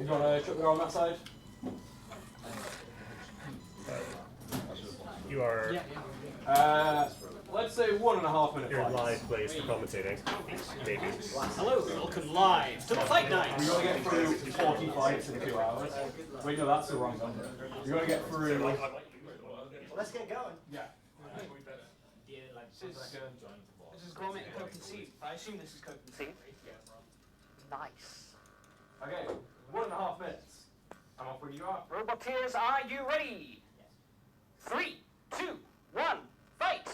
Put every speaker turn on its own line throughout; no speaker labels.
you want to chuck the door on that side?
You are.
Let's say 1.5 minute
You're
fight.
live place for commentating. Maybe.
Hello, welcome live to the fight night.
We're going to get through 40 fights in 2 hours. Wait, no, that's the wrong number. You're going to get through.
Let's get going.
Yeah.
This is Gourmet and Co-Conceived. I assume this is Co-Conceived. Nice.
Okay, 1.5 minutes. I'm off when you are.
Roboteers, are you ready? 3, 2, 1, fight!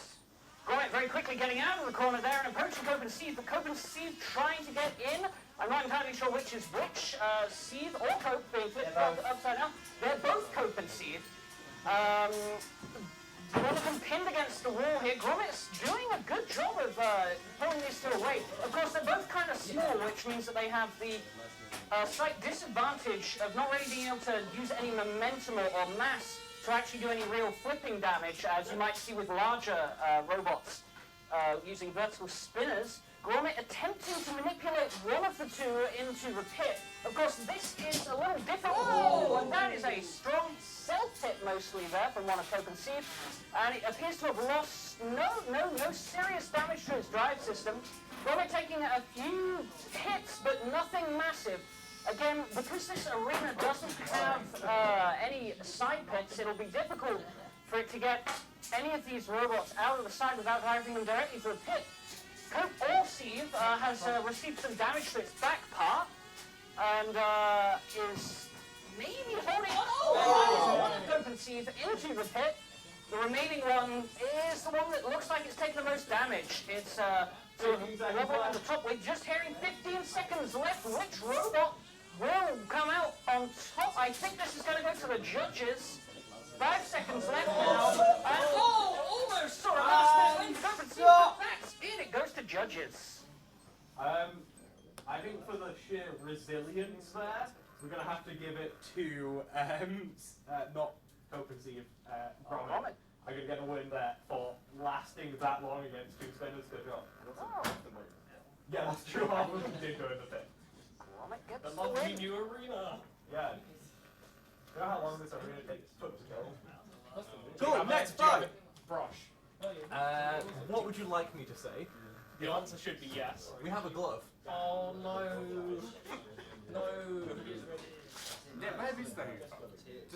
Gourmet very quickly getting out of the corner there and approaching Co-Conceived, but Co-Conceived trying to get in. I'm not entirely sure which is which. Seethe or Cope being flipped upside down. They're both Cope-Conceived. One of them pinned against the wall here. Grommet's doing a good job of pulling these two away. Of course, they're both kind of small, which means that they have the slight disadvantage of not really being able to use any momentum or mass to actually do any real flipping damage, as you might see with larger robots using vertical spinners. Grommet attempting to manipulate one of the two into the pit. Of course, this is a little difficult, and that is a strong cell pit mostly there from one of Co-Conceived, and it appears to have lost no serious damage to its drive system. Grommet taking a few hits, but nothing massive. Again, because this arena doesn't have any side pits, it'll be difficult for it to get any of these robots out of the side without driving them directly to the pit. Cope or Seethe has received some damage to its back part, and is maybe holding on. One of Co-Conceived into the pit. The remaining one is the one that looks like it's taken the most damage. It's level on the top. We're just hearing 15 seconds left. Which robot will come out on top? I think this is going to go to the judges. 5 seconds left now. And almost saw a last win. Co-Conceived, but that's it. It goes to judges.
I think for the sheer resilience there, we're going to have to give it to not Co-Conceived, Grommet. I'm going to get a win there for lasting that long against two spinners. Good job. Yeah, that's true. Half of them did go in the pit.
Grommet gets
The
the
lovely
win.
new arena.
Yeah. You know how long this arena takes to go?
Cool, next fight.
Brush.
What would you like me to say?
The answer should be yes.
We have a glove.
Oh no. No.
Yeah, maybe so.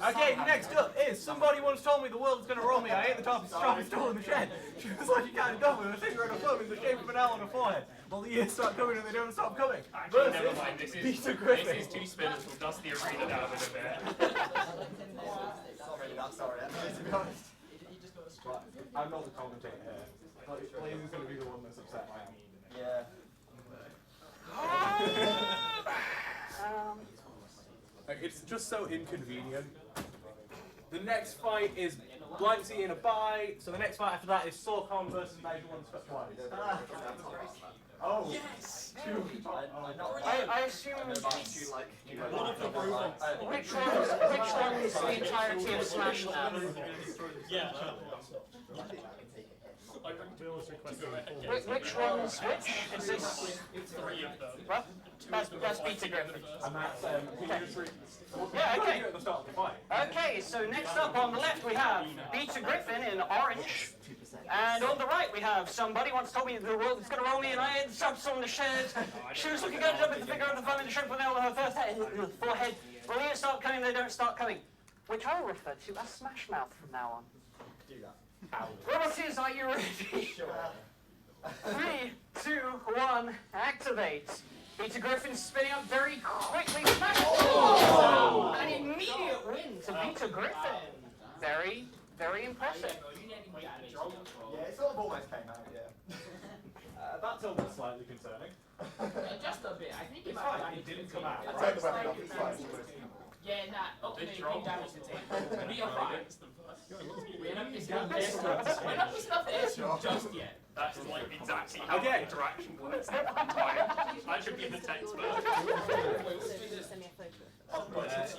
Okay, next up is somebody once told me the world's gonna roll me. I ain't the sharpest tool in the shed. She was like, you can't double with a finger and a thumb in the shape of an L on a forehead. Well, the years start coming and they don't stop coming.
Actually, never mind. This
Peter Griffin.
is two spinners. We'll dust the arena down in a bit.
Sorry, to be honest.
I'm not the commentator here. Blaze is going to be the one that's upset by him.
Yeah.
It's just so inconvenient. The next fight is Blanksy in a bye, so the next fight after that is Sorcon versus Nigel on Specialized. Oh, yes!
I assume
One of the robots.
which one's the entirety of Smash now?
Yeah.
Which one's which? Is this?
Three of them.
What? That's Peter Griffin.
And that's
Yeah, okay.
at the start of the fight.
Okay, so next up on the left we have Peter Griffin in orange. And on the right we have somebody once told me the world is going to roll me and I had subs on the shares. She was looking good with the figure of the thumb in the shape of an L on her first head, forehead. When they start coming, they don't start coming. Which I will refer to as Smash Mouth from now on.
Do that.
Roboteers, are you ready?
Sure.
3, 2, 1, activate. Peter Griffin spinning up very quickly. Smash! Oh! An immediate win to Peter Griffin. Very, very impressive.
Yeah, it sort of almost came out, yeah.
That's almost slightly concerning.
Just a bit. I think it
It's
might
fine,
have
it didn't come out.
I turned the weapon off, it's fine.
Yeah, nah. Okay,
They
it
dropped
damage the table. We are fine. We're not missing
Yeah,
off the We're not missing off the airship just yet.
That's like exactly how
Okay.
interaction works every time. I should be the textbook.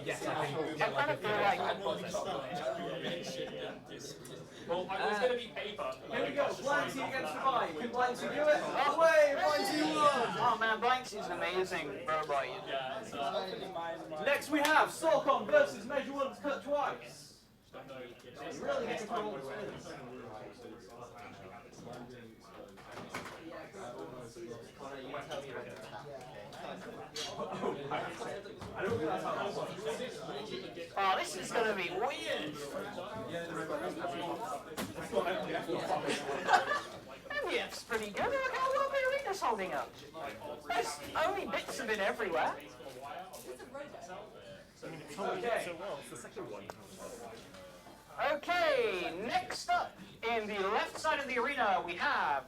Yes, I think.
I kind of feel like
Well, I was going to be paper.
Here we go, Blanksy against the bye. Can Blanksy do it? Away, Blanksy
Oh man, Blanks is an amazing robot.
Yeah, it's
Next we have Sorcon versus Measure Once, Cut Twice. You really get to control the spins.
I don't think that's how that works.
Oh, this is gonna be weird. MDF's pretty good. Look how well the arena's holding up. There's only bits of it everywhere.
Okay.
Okay, next up, in the left side of the arena, we have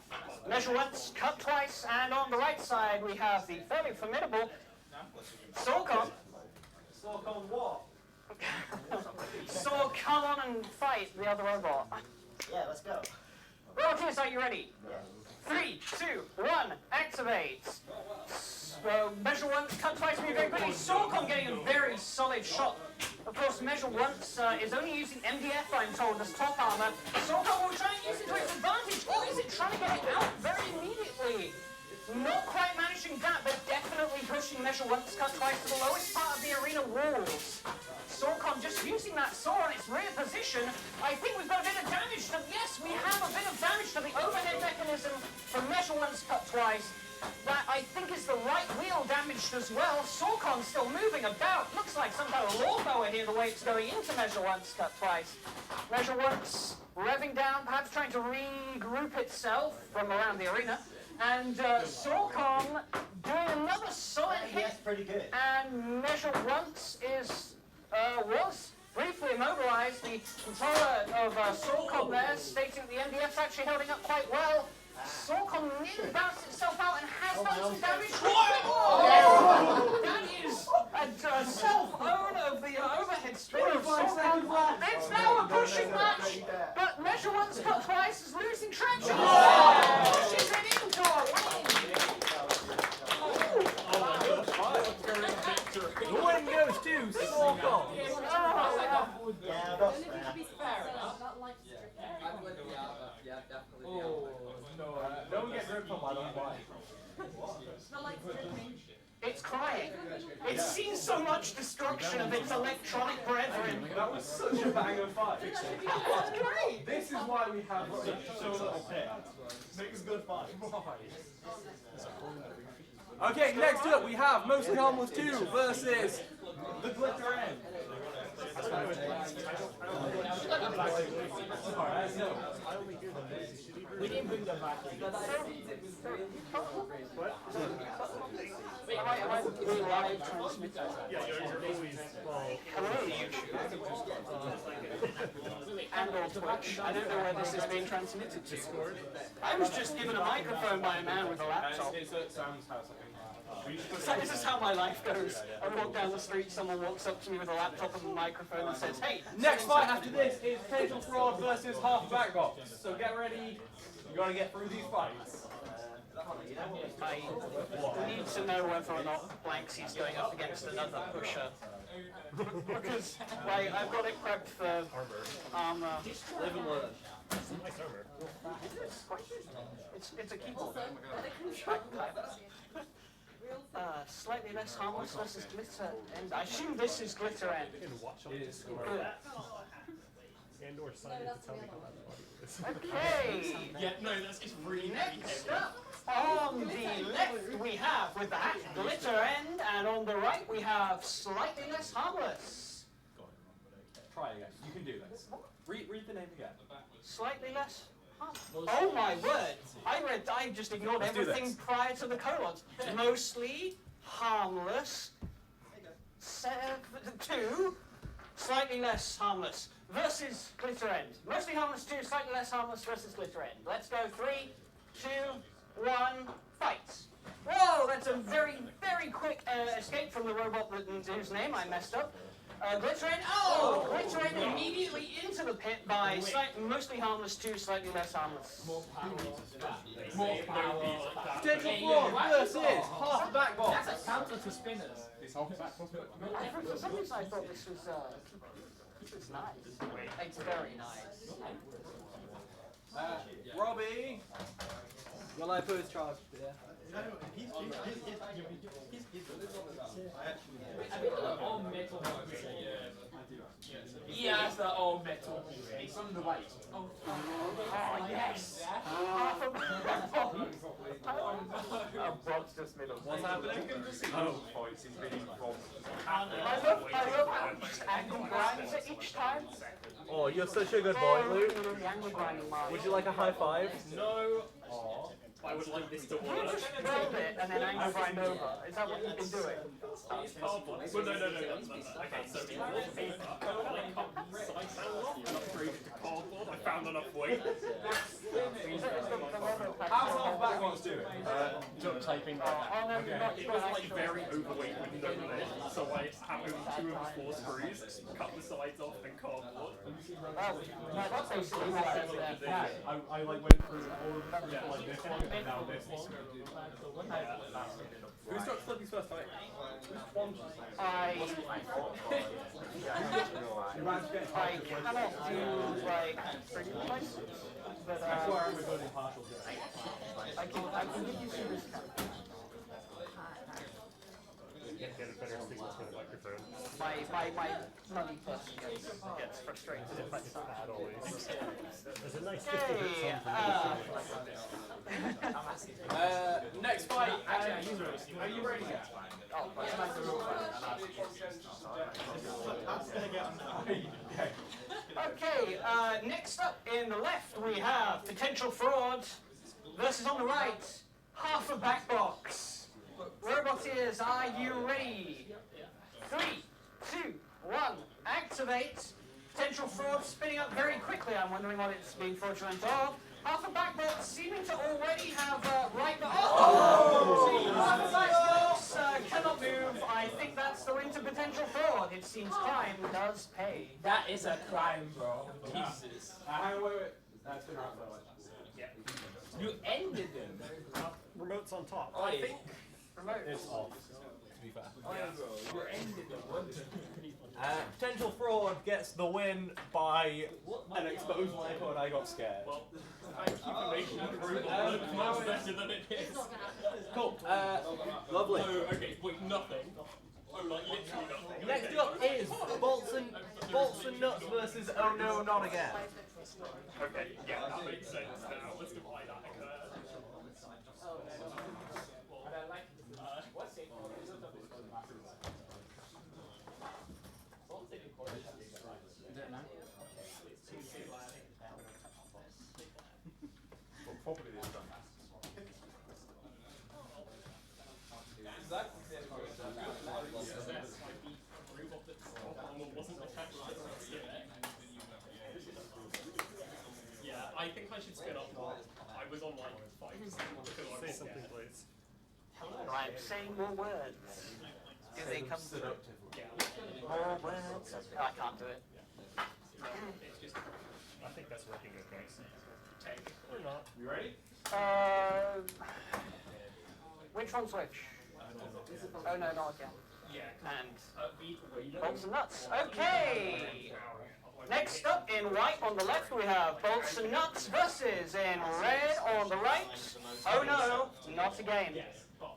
Measure Once, Cut Twice, and on the right side, we have the fairly formidable Sorcon.
Sorcon what?
So come on and fight the other robot.
Yeah, let's go.
Roboteers, are you ready?
Yeah.
3, 2, 1, activate. Measure Once, Cut Twice, move very quickly. Sorcon getting a very solid shot. Of course, Measure Once is only using MDF, I'm told, as top armor. Sorcon will try and use it to its advantage, or is it trying to get it out very immediately? Not quite managing that, but definitely pushing Measure Once, Cut Twice to the lowest part of the arena walls. Sorcon just using that saw on its rear position. I think we've got a bit of damage to, yes, we have a bit of damage to the overhead mechanism from Measure Once, Cut Twice. That I think is the right wheel damaged as well. Sorcon still moving about. Looks like some kind of lawnmower here the way it's going into Measure Once, Cut Twice. Measure Once revving down, perhaps trying to regroup itself from around the arena. And Sorcon doing another solid hit.
That's pretty good.
And Measure Once was briefly immobilized. The controller of Sorcon there stating that the MDF's actually holding up quite well. Sorcon nearly bounced itself out and has done some damage. That is a self-own of the overhead spin of Sorcon. It's now a pushing match, but Measure Once, Cut Twice is losing traction. Pushes it into a win.
The win goes to Sorcon.
Yeah, that's fair.
Don't get ripped on by that bike.
It's crying. It's seen so much destruction of its electronic brethren.
That was such a banger fight.
That was great.
This is why we have so little pit. Makes good fight.
Okay, next up we have Mostly Harmless 2 versus
The glitter end.
We didn't bring them back.
Am I live transmitting?
Yeah, you're always, well,
Hello, YouTube. And on Twitch. I don't know where this is being transmitted to. I was just given a microphone by a man with a laptop.
It's at Sam's house, I think.
So this is how my life goes. I walk down the street, someone walks up to me with a laptop and a microphone and says, "Hey."
Next fight after this is Potential Fraud versus Half Back Box. So get ready. You gotta get through these fights.
I need to know whether or not Blanksy's going up against another pusher. Because, like, I've got it prepped for armor.
Live and learn.
It's a keyboard. Slightly less harmless versus glitter end. I assume this is glitter end.
It is
Good.
and or sign to tell me how that is.
Okay.
Yeah, no, it's really
Next up, on the left we have with that glitter end, and on the right we have slightly less harmless.
Try again. You can do this. Read the name again.
Slightly less harmless. Oh my word! I just ignored
Let's do
everything
this.
prior to the colons. Mostly harmless. 2, slightly less harmless versus glitter end. Mostly harmless 2, slightly less harmless versus glitter end. Let's go 3, 2, 1, fight. Whoa, that's a very, very quick escape from the robot whose name I messed up. Glitter end, Glitter end immediately into the pit by mostly harmless 2, slightly less harmless.
More power.
Potential Fraud versus Half Back Box.
That's a counter to spinners.
For some reason I thought this was nice. It's very nice.
Robbie. Will I put his charge? Yeah.
Yes, the old metal. It's on the way. Oh,
yes!
Bob's just made
What's happening?
I love how you just angle grinds it each time.
Oh, you're such a good boy, Luke.
The angle grinding mark.
Would you like a high five?
No. I would like this to
You
work.
just build it and then angle grind over. Is that what you've been doing?
It's cardboard. Well, no. Okay, so it was paper. I cut the side panel off and upgraded to cardboard. I found enough weight.
How's our back ones doing?
Duct taping like that. It was like very overweight with no lid, so I have only 2 of the 4 screws, cut the sides off and cardboard.
That's basically what I did there.
Yeah, I like went through all of them, like this one, and now this one.
Who's got Slippy's first fight?
I cannot do like 3 places, but
That's why I'm voting partial.
I can give you some discount.
Get a better signal for the microphone.
My money person gets frustrated if I start.
That always. There's a nice
Okay,
Next fight, are you ready yet?
oh, that's nice to Okay, next up in the left we have Potential Fraud versus on the right, Half a Back Box. Roboteers, are you ready? 3, 2, 1, activate. Potential Fraud spinning up very quickly. I'm wondering what it's being fraudulent of. Half a Back Box seeming to already have right. Half a Back Box cannot move. I think that's the win to Potential Fraud. It seems crime does pay.
that is a crime, bro. Jesus.
Wait. That's been right, by the way.
You ended them.
Remote's on top.
I think.
Remote.
It's off, to be fair.
You ended them.
Potential Fraud gets the win by an exposed Lego and I got scared.
Well, thank you for making the robot look much better than it is.
Cool. Lovely.
Oh, okay, wait, nothing. Oh, like literally nothing.
Next up is Bolts and Nuts versus Oh No, Not Again.
Okay, yeah, that makes sense now. Let's divide that occur.
Probably this time.
Yeah, I think I should spin up more. I was on like 5%. Say something, please.
I'm saying more words. Do they come
Seductive.
more words? I can't do it.
It's just, I think that's working okay. Or not.
You ready?
Which one's which? Oh no, not again.
Yeah.
And Bolts and Nuts. Okay! Next up in white on the left we have Bolts and Nuts versus in red on the right. Oh no, not again.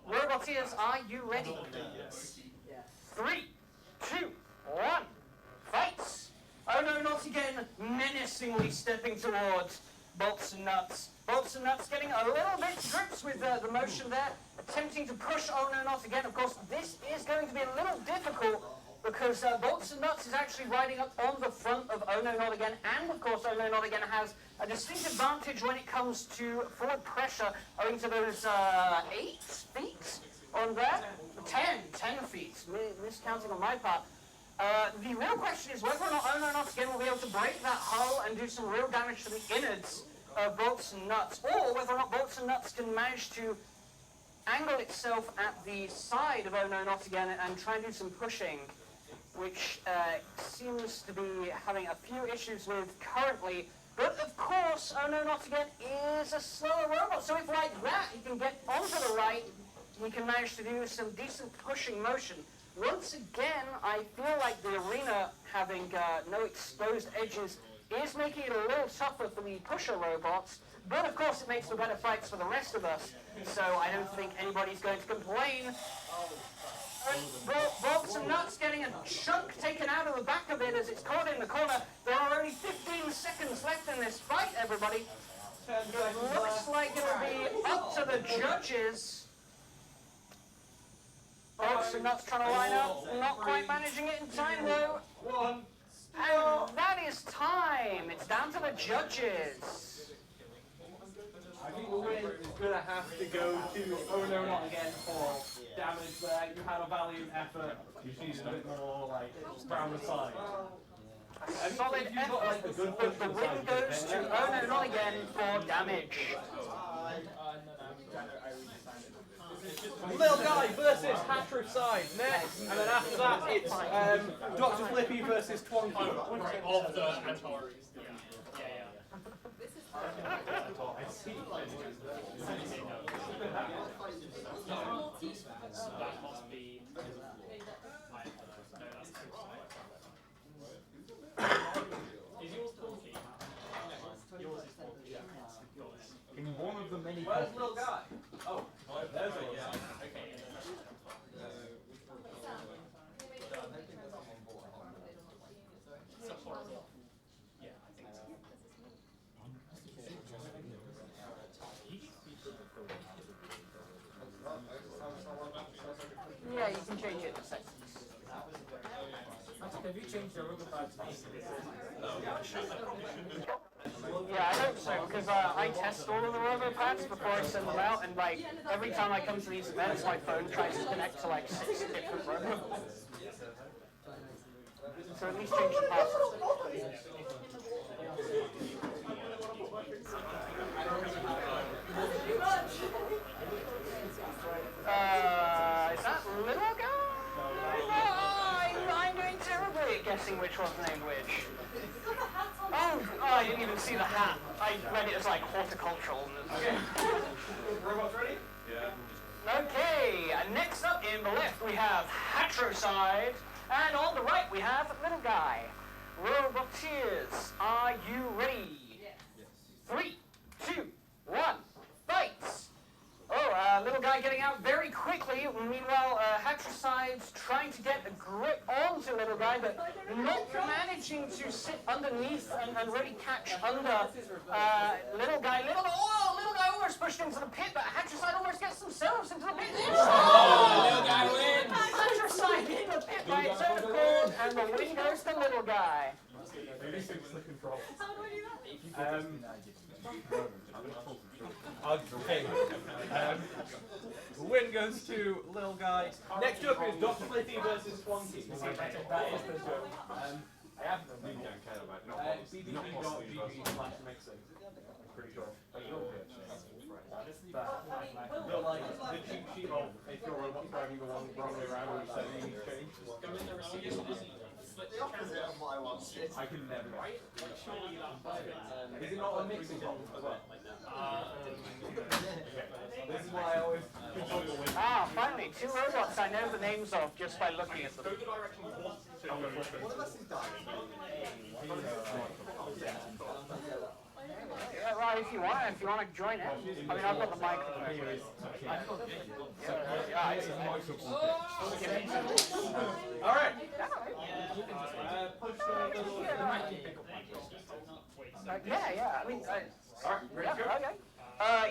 Roboteers, are you ready? 3, 2, 1, fight! Oh no, not again, menacingly stepping towards Bolts and Nuts. Bolts and Nuts getting a little bit to grips with the motion there, attempting to push Oh no, not again. Of course, this is going to be a little difficult because Bolts and Nuts is actually riding up on the front of Oh no, not again, and of course Oh no, not again has a distinct advantage when it comes to forward pressure owing to those 8 feet on there. 10 feet, miscounting on my part. The real question is whether or not Oh no, not again will be able to break that hull and do some real damage to the innards of Bolts and Nuts, or whether or not Bolts and Nuts can manage to angle itself at the side of Oh no, not again and try and do some pushing, which seems to be having a few issues with currently. But of course, Oh no, not again is a slower robot, so if like that he can get onto the right, he can manage to do some decent pushing motion. Once again, I feel like the arena having no exposed edges is making it a little tougher for the pusher robots, but of course it makes for better fights for the rest of us, so I don't think anybody's going to complain. Bolts and Nuts getting a chunk taken out of the back of it as it's caught in the corner. There are only 15 seconds left in this fight, everybody. It looks like it'll be up to the judges. Bolts and Nuts trying to line up, not quite managing it in time though. And that is time. It's down to the judges.
I think the win is going to have to go to Oh No Not Again for damage there. You had a valiant effort. You just need a bit more, like, round the side.
A solid effort, but the win goes to Oh No Not Again for damage.
Little Guy versus Hatricide next, and then after that it's Dr. Flippy versus Twonky.
Of the Antares.
I see.
That must be. Is yours talky? Yours is talky. Yeah.
In one of the many
Where's Little Guy? Oh, there's a yeah.
Okay. Yeah, I think so.
Yeah, you can change it in a second.
Have you changed your robot to
Yeah, I hope so, because I test all of the robopads before I send them out, and like every time I come to these events, my phone tries to connect to like 6 different robots. So at least change the password. Is that Little Guy? I'm doing terribly at guessing which one's named which. Oh, I didn't even see the hat. I read it as like horticultural.
Okay. Robots ready?
Yeah.
Okay, and next up in the left we have Hatricide, and on the right we have Little Guy. Roboteers, are you ready? Yes. 3, 2, 1, fight! Oh, Little Guy getting out very quickly. Meanwhile, Hatricide's trying to get a grip onto Little Guy, but not managing to sit underneath and really catch under Little Guy. Little Guy almost pushed into the pit, but Hatricide almost gets themselves into the pit.
Little Guy wins!
Hatricide in the pit by its own accord, and the win goes to Little Guy.
Maybe fix the controls.
How do I do that?
Okay. The win goes to Little Guy. Next up is Dr. Flippy versus Twonky.
That is the joke. I have them.
You don't care about it. Not
BBB.GG/mixing. Pretty sure. But like the cheat sheet of if your robot's driving the wrong way around or setting these change.
Go in the receiver.
the opposite of what I wanted.
I can never.
Right? Like, surely that.
Is it not a mixing problem as well? This is why I always control the wind.
Ah, finally, two robots I know the names of just by looking at them.
Go the direction we want to.
One of us is dying.
Yeah, well, if you want to join in. I mean, I've got the microphone.
All right. Push the little.
Yeah. I mean,
All right. Ready to go?
okay.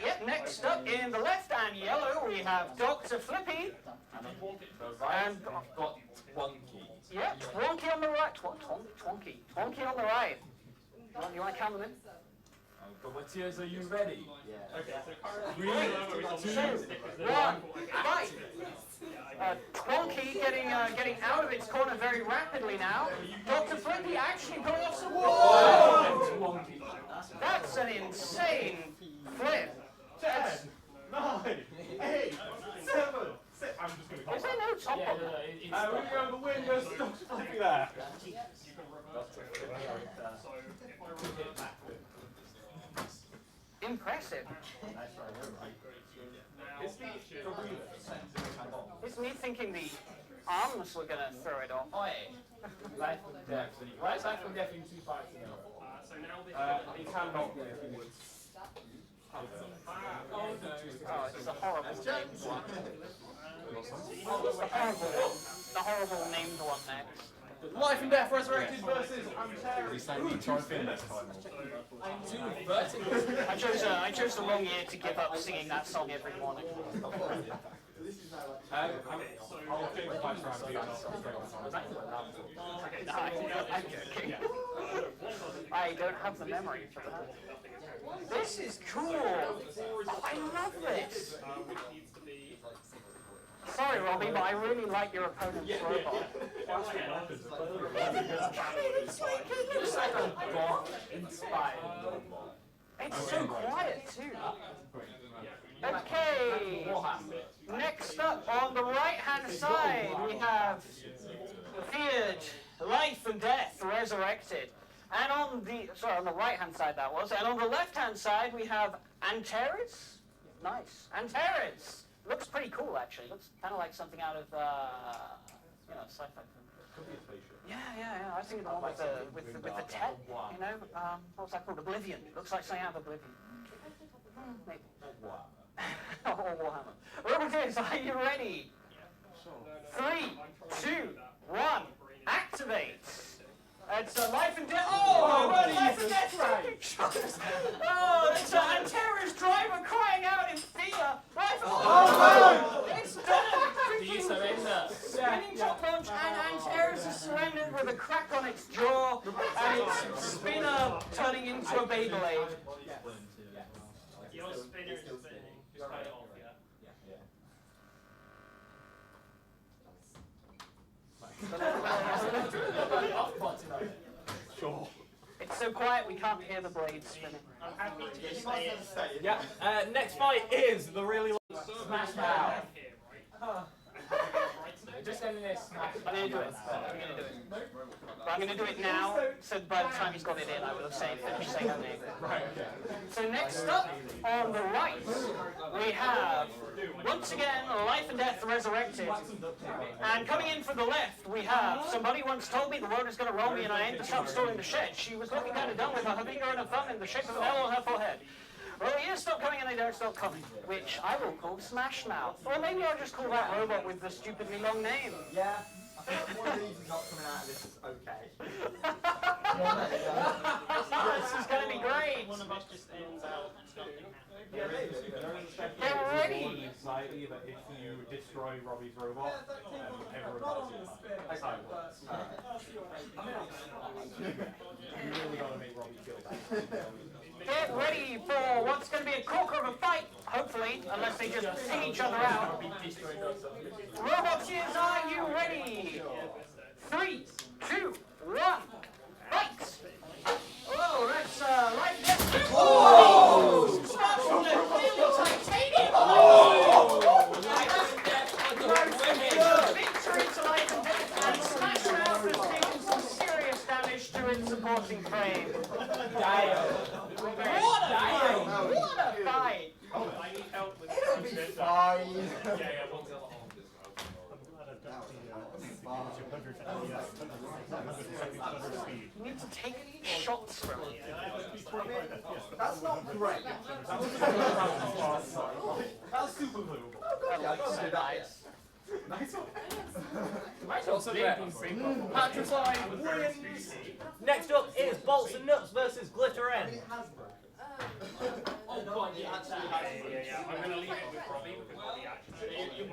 Yeah, next up in the left and yellow, we have Dr. Flippy. And
Got one key.
yeah, Twonky on the right. Twonky on the right. You want to count them in?
Roboteers, are you ready?
Okay, so currently
2, 1, fight! Twonky getting out of its corner very rapidly now. Dr. Flippy actually pulling off some wall. That's an insane flip.
10, 9, 8, 7, 6. I'm just going to call
Is there no top on that?
we're going to go the windows. Stop flipping there.
Impressive. It's me thinking the arms were going to throw it off.
Oi! Life and death. Why is life and death in 2 parts?
So
He cannot move forwards.
Oh, it's a horrible named one. The horrible named one next.
Life and Death Resurrected versus Antares.
I chose the wrong year to give up singing that song every morning.
I'll change the fight around you and I'll straight
I'm joking. I don't have the memory for that. This is cool. Oh, I love this. Sorry, Robbie, but I really like your opponent's robot. It looks like a bot inspired. It's so quiet too. Okay. Next up on the right-hand side, we have Feared, Life and Death Resurrected. And on the right-hand side that was, and on the left-hand side we have Antares. Nice. Antares. Looks pretty cool actually. Looks kind of like something out of sci-fi film. Yeah. I was thinking the one with the Tet, you know, what's that called? Oblivion. Looks like something out of Oblivion. Maybe. Or Warhammer. Roboteers, are you ready? 3, 2, 1, activate. It's Life and Death. Oh, Life and Death Resurrected. Oh, it's Antares driver crying out in fear. Life and Death. It's done.
Do you surrender?
Spinning top punch, and Antares is surrendered with a crack on its jaw and its spinner turning into a Beyblade.
Your spinner is spinning. Just cut it off,
Sure.
It's so quiet we can't hear the blades spinning.
I'm happy to stay in.
Yeah. Next fight is the really
Smash Mouth.
Just getting this smash.
I'm gonna do it. But I'm gonna do it now, so by the time he's got it in, I will have finished saying her name.
Right, okay.
So next up, on the right, we have, once again, Life and Death Resurrected. And coming in from the left, we have, somebody once told me the world is going to roll me and I ended up storing the shed. She was looking kind of dumb with her finger and her thumb in the shape of an L on her forehead. Well, the years stop coming and they don't stop coming, which I will call Smash Mouth. Or maybe I'll just call that robot with the stupidly long name.
Yeah, I think one of these is not coming out of this is okay.
This is going to be great.
One of us just ends out and something happens.
There is a
Get ready.
in society that if you destroy Robbie's robot, everyone dies. That's how it works. You really gotta make Robbie feel bad.
Get ready for what's going to be a corker of a fight, hopefully, unless they just ping each other out. Roboteers, are you ready? 3, 2, 1, fight! Oh, that's Life and Death. Oh! Starts from the titanium! Oh! Victory to Life and Death, and Smash Mouth has taken some serious damage to its supporting frame. What a fight!
I need help with
It'll be fine.
You need to take shots from it.
That's not great.
That's super movable.
Nice.
Patricide wins. Next up is Bolts and Nuts versus Glitter N.
Oh, God, yeah.
I'm going to leave it with Robbie because Robbie actually.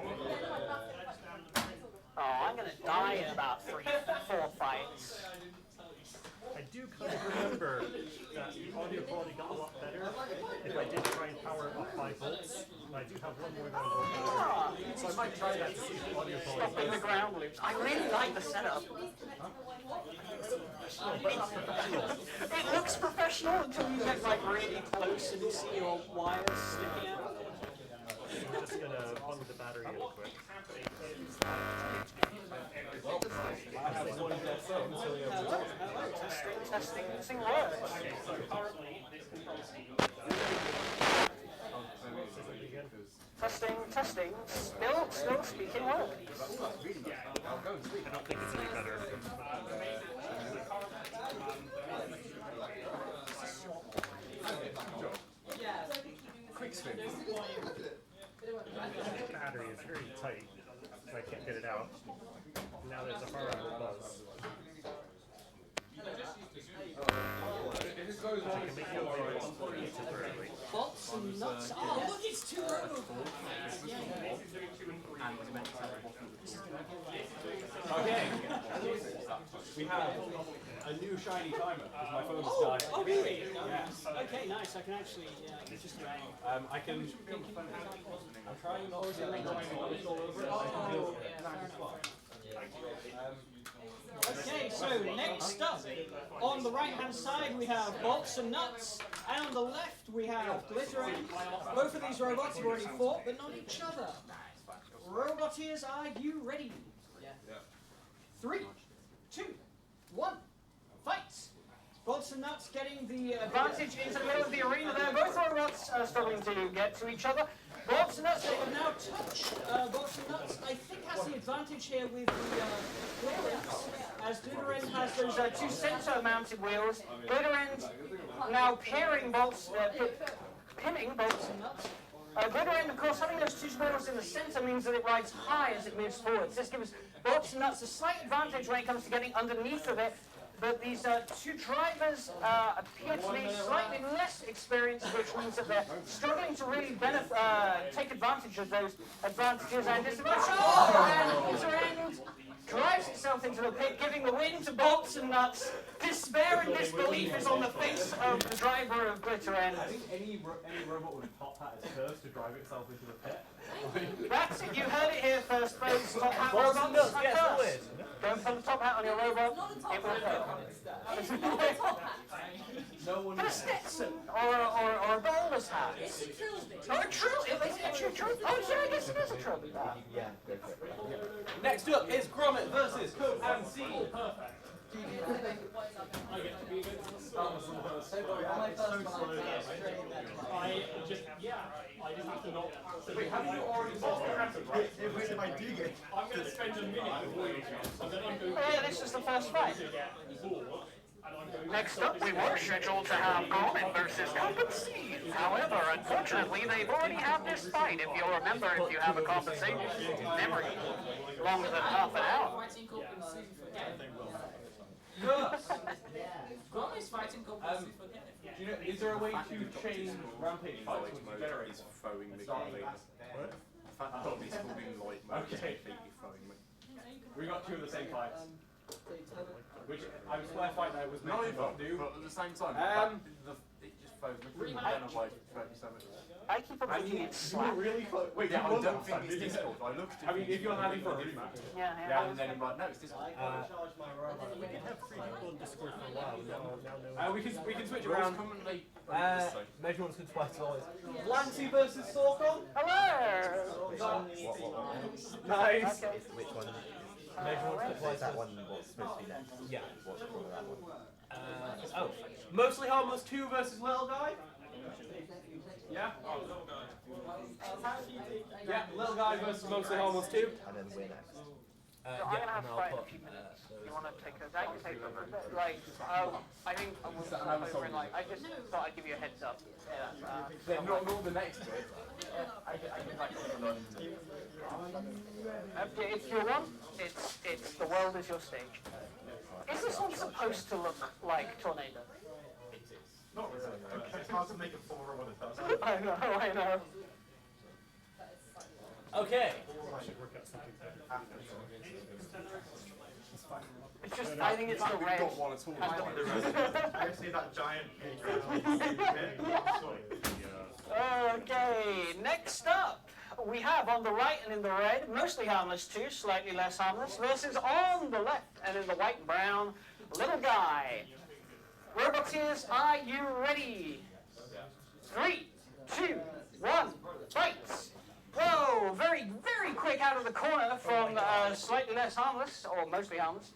Oh, I'm gonna die in about 3, 4 fights.
I do kind of remember that the audio quality got a lot better if I did try and power it up by volts. And I do have one more than so I might try that to see if the audio quality
Stopping the ground loops. I really like the setup. It looks professional until you get like really close and you see your wires sticking out.
I'm just gonna plug the battery in quick.
Testing works.
So currently, this control scheme.
Testing. Still speaking work.
I don't think it's any better. battery is very tight, so I can't get it out. Now there's a horrible buzz. I can make no noise temporarily.
Bolts and nuts. Oh, look, it's two robots.
Okay. We have a new shiny timer because my phone's died.
Oh, really?
Yes.
Okay, nice. I can actually, just
I can. I'm trying not to make my voice all over it. I can do it.
Okay, so next up, on the right-hand side we have bolts and nuts, and on the left we have glitter ends. Both of these robots have already fought, but not each other. Roboteers, are you ready? Yeah. 3, 2, 1, fight! Bolts and nuts getting the advantage into the middle of the arena there. Both robots are struggling to get to each other. Bolts and nuts, they can now touch. Bolts and nuts, I think, has the advantage here with the wheels, as Glitter End has those two center-mounted wheels. Glitter End now pinning bolts and nuts. Glitter End, of course, having those two wheels in the center means that it rides high as it moves forward. This gives bolts and nuts a slight advantage when it comes to getting underneath of it. But these two drivers appear to be slightly less experienced, which means that they're struggling to really take advantage of those advantages and disadvantages. Oh, and Glitter End drives itself into the pit, giving the win to Bolts and Nuts. Despair and disbelief is on the face of the driver of Glitter End.
I think any robot with a top hat is cursed to drive itself into the pit.
That's it, you heard it here first, folks. Top hat
Bolts and
robots
Nuts
are
gets the
cursed.
win.
Don't put the top hat on your robot, it will hurt.
No one
A Stetson or a bowler's hat.
It's a trilby.
Or a trilby. Is it actually a trilby? Oh, yeah, I guess it is a trilby.
Yeah, go for it.
Next up is Gromit versus Coke and C.
I just have to not.
Wait, have you already bought the
Wait, if I do get
I'm going to spend a minute avoiding it, and then I'm going
Oh, yeah, this is the first fight.
to get bored, and I'm going
Next up, we were scheduled to have Gromit versus Compensine. However, unfortunately, they've already had this fight. If you'll remember, if you have a compensation memory longer than half an hour.
Fighting compensation for death.
Yes.
Gromit fighting compensation for death.
Do you know, is there a way to change Rampage fights with regenerate?
throwing me completely.
What?
He's falling light mode.
Okay.
Completely throwing me.
We got two of the same fights. Which I swear fight night was meant to not do.
But at the same time, it just throws me. I don't know why it throws me so much.
I keep on thinking it's
You were
slap.
really close. Wait,
Yeah,
you
I
won
don't
last
think
time,
it's
didn't you?
Discord. I looked at it.
I mean, if you're having for a rematch.
Yeah,
Yeah, and then I'm like, no, it's Discord.
We can have 3 people in Discord for a while. Now
We can switch
Rules
around.
come and they.
Measurements can twice always.
Lancy versus Sorkon.
Hello!
Nice.
Okay.
which one?
Measurements can twice
That one was supposed to be next.
Yeah.
What's the call of that one?
Oh, Mostly Harmless 2 versus Little Guy.
Yeah. Yeah, Little Guy versus Mostly Harmless 2.
And then we're next.
I'm gonna have to fight in a few minutes. You wanna take a I can take them. Like, I think I will over in like I just thought I'd give you a heads up. Yeah,
Not the next bit.
if you want, it's the world is your stage. Is this one supposed to look like Tornado?
Not really. It's hard to make a 4 when it does.
I know.
Okay.
I should work out something better.
It's just, I think it's the red.
Got one at all.
I see that giant
Okay, next up, we have on the right and in the red, Mostly Harmless 2, slightly less harmless, versus on the left and in the white and brown, Little Guy. Roboteers, are you ready? 3, 2, 1, fight! Whoa, very, very quick out of the corner from slightly less harmless, or mostly harmless.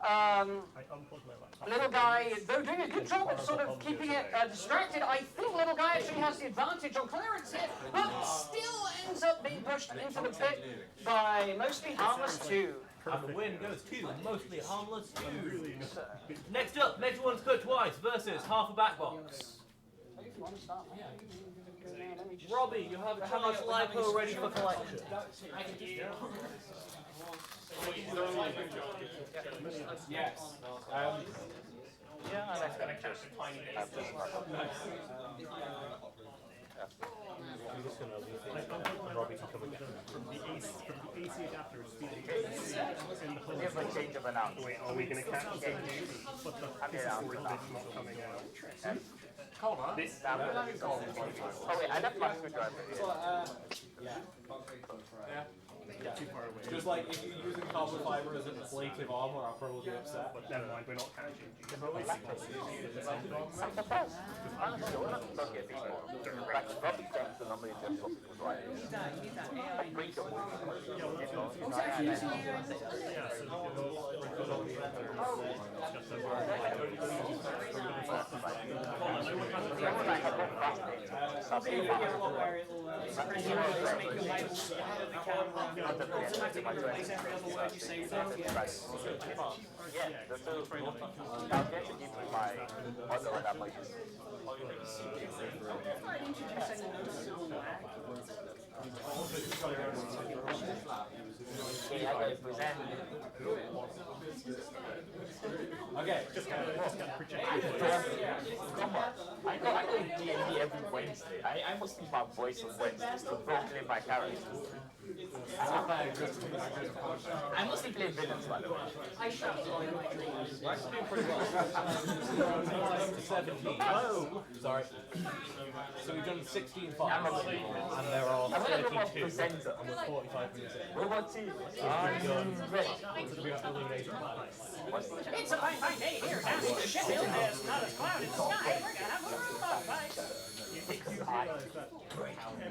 I unplugged my laptop.
Little Guy, though doing a good job of sort of keeping it distracted, I think Little Guy actually has the advantage on clearance here, but still ends up being pushed into the pit by Mostly Harmless 2.
And the win goes to Mostly Harmless 2. Next up, Measure One's Cut Twice versus Half a Back Box.
If you want to start.
Robbie, you have how much lipo ready for collection?
Yes.
Yeah, that's gonna
Catch a tiny bit.
I'm just gonna leave these and Robbie can come and get them.
From the AC adapter, it's feeding in the home.
We have a change of announcement.
Wait, are we going to catch the but the physical bit's not coming out? This
Oh wait, I left my screwdriver here.
too far away.
Just like if you're using carbon fiber as an ablative armor, I'll probably be upset.
But never mind, we're not catching.
I'm surprised. Honestly, we're not talking at people. Like, Robbie thinks the number is just what was right. Break your movie.
Yeah, so
Yeah, the two. I'll get to give you my other one that I use. Okay, I gotta present.
Okay.
Come on. I go D&D every Wednesday. I must keep my voice on Wednesdays to proclaim my characters. I mostly play villains, by the way.
We're actually doing pretty well. 17. Oh, sorry. So we've done 16 fights, and there are 32, and we're 45 minutes in.
Roboteers.
It's a fine, fine day here down in Sheffield. There's not a cloud in the sky. We're gonna have a robot fight.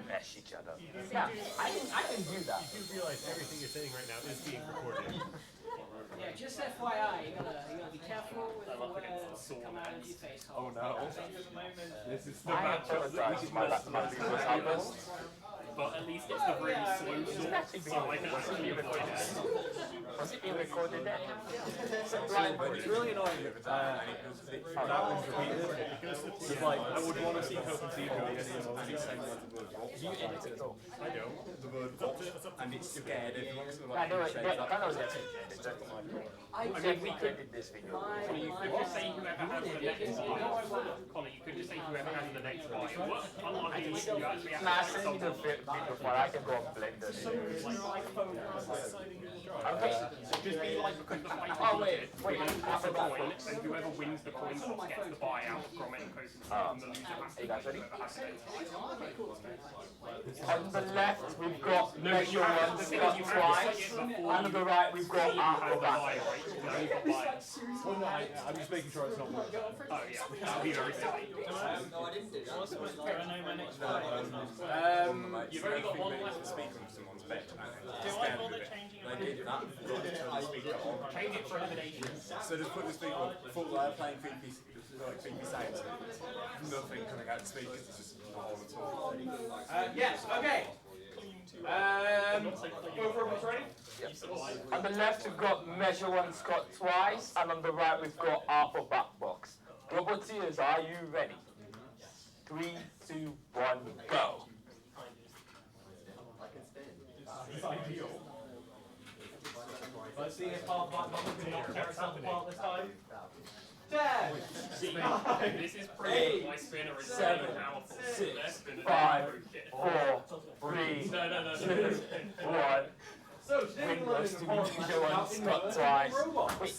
Mesh each other. Yeah, I can do that.
you do realize everything you're saying right now is being recorded.
Yeah, just FYI, you gotta be careful with the words that come out of your face.
Oh no. This is the
I
matchup that we
apologize,
did
my
not
viewers out there.
But at least it's the really slow sort, so I can actually avoid it.
Was it being recorded then?
It's really annoying that one's repeated. It's like, I would want to see Cope and Steve doing this.
Do you edit it all?
I know.
And it's scared everyone.
I know it. Yeah, I know it's I said we edit this video.
So you could just say whoever has the next one. Connor, you could just say whoever has the next one. Unlucky, you actually have
Nah,
to
send me the video file. I can go on Blender. Okay.
just be like, because the fight
Oh wait, wait.
toss a
After that,
coin, and whoever wins the coin toss gets the buyout from it, and the loser has to
you guys ready?
whoever has it.
On the left, we've got measure one, Scott twice. And on the right, we've got acrobat.
Oh no, I'm just making sure it's not working.
Oh yeah, that would be very silly.
You've only got one left to speak on someone's bed.
Do I bother changing it?
They did that.
Change it for elimination.
So just put the speaker on full playing creepy sounds. Nothing coming out of the speakers, it's just not on at all.
Yes, okay. Go for what's ready?
On the left, we've got measure one, Scott twice. And on the right, we've got alphabet box. Roboteers, are you ready? 3, 2, 1, go.
Let's see if half that number can not tear itself apart this time. 10,
See,
9,
this is proof that my spinner is so powerful.
6, 5, 4, 3,
No.
2, 1.
So,
Wind
Stimulus
goes
is
to
important
measure one, Scott twice. Wait,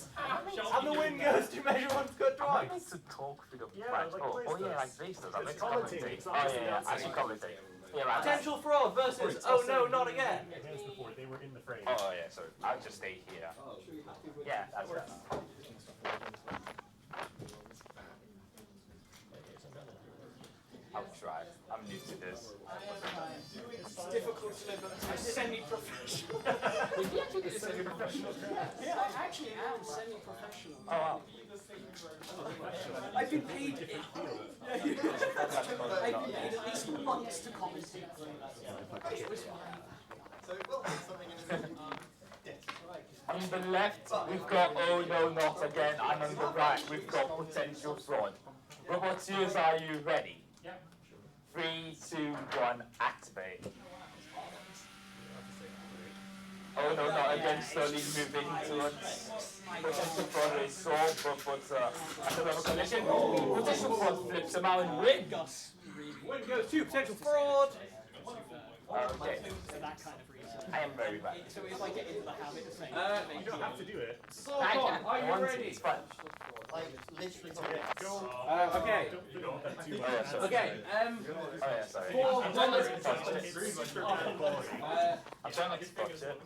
And the wind goes to measure one, Scott
I
twice.
need to talk through the
Yeah,
mic.
like
Oh,
Blaze
yeah,
does.
like Blaze does. I meant to
commentating,
commentate.
it's
Oh,
obviously
yeah, I should commentate. Yeah, right.
Potential fraud versus, oh no, not again.
Hands before, they were in the frame.
Oh, yeah, sorry. I'll just stay here. Yeah, that's it. I'll try. I'm new to this.
It's difficult to live as a semi-professional.
Did you actually get a semi-professional?
Yeah, I actually am semi-professional.
Oh, wow.
I've been paid I've been paid at least months to commentate. It was fine.
On the left, we've got oh no, not again, and on the right, we've got potential fraud. Roboteers, are you ready?
3, 2, 1, activate. Oh no, not again, slowly moving towards potential for a sword, but after level collision, potential fraud flips him out and win.
Win goes to potential fraud.
Okay.
For that kind of reason.
I am very ready.
So if I get into the habit of saying
You don't have to do it.
I can.
Are you
I want to.
ready?
It's fun.
Like, literally
Go.
Okay.
Don't want that too
Oh,
much.
yeah, sorry.
Okay.
Oh yeah, sorry.
For
I'm trying not to touch it.
It's super bad quality.
I'm trying not to touch it.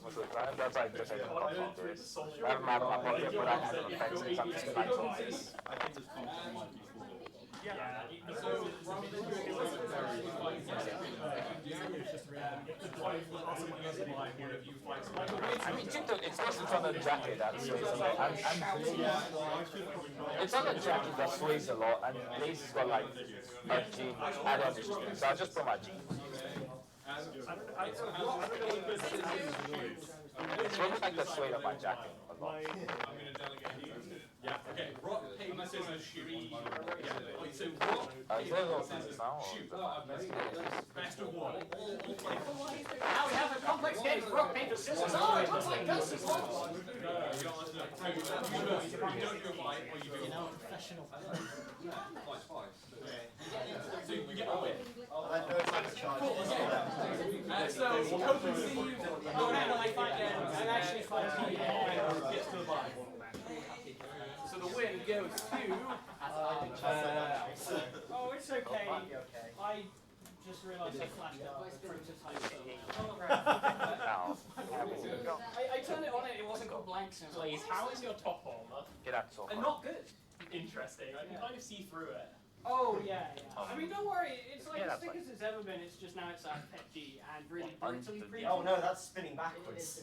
That's like just like a pop onto it. I have my pocket, but I have no offenses. I'm just trying to twice. I mean, it's not on the jacket that sways a lot. It's on the jacket that sways a lot, and Blaze has got like a jean add-on jeans, so I'll just put my jeans. It's really like the suede of my jacket a lot.
Yeah, okay. Rock, paper, scissors, shoot. Yeah, so rock,
paper, scissors, shoot.
Best of one.
Now we have a complex game of rock, paper, scissors. Oh, it looks like Gus is on.
you know, professional.
So you get a win.
I know it's like a charge.
So, open sleeve. Oh, no, I find I'm actually fighting. Gets to the bottom.
So the win goes to.
Oh, it's okay. I just realised I flashed out the prototype. I turned it on and it wasn't got blanks in it.
Please, how is your top armor?
Get out so far.
Not good.
Interesting. I can kind of see through it.
Oh, yeah. I mean, don't worry. It's like
Yeah,
as
that's
thick
fine.
as it's ever been. It's just now it's at PEG and really brutally pre.
Oh no, that's spinning backwards.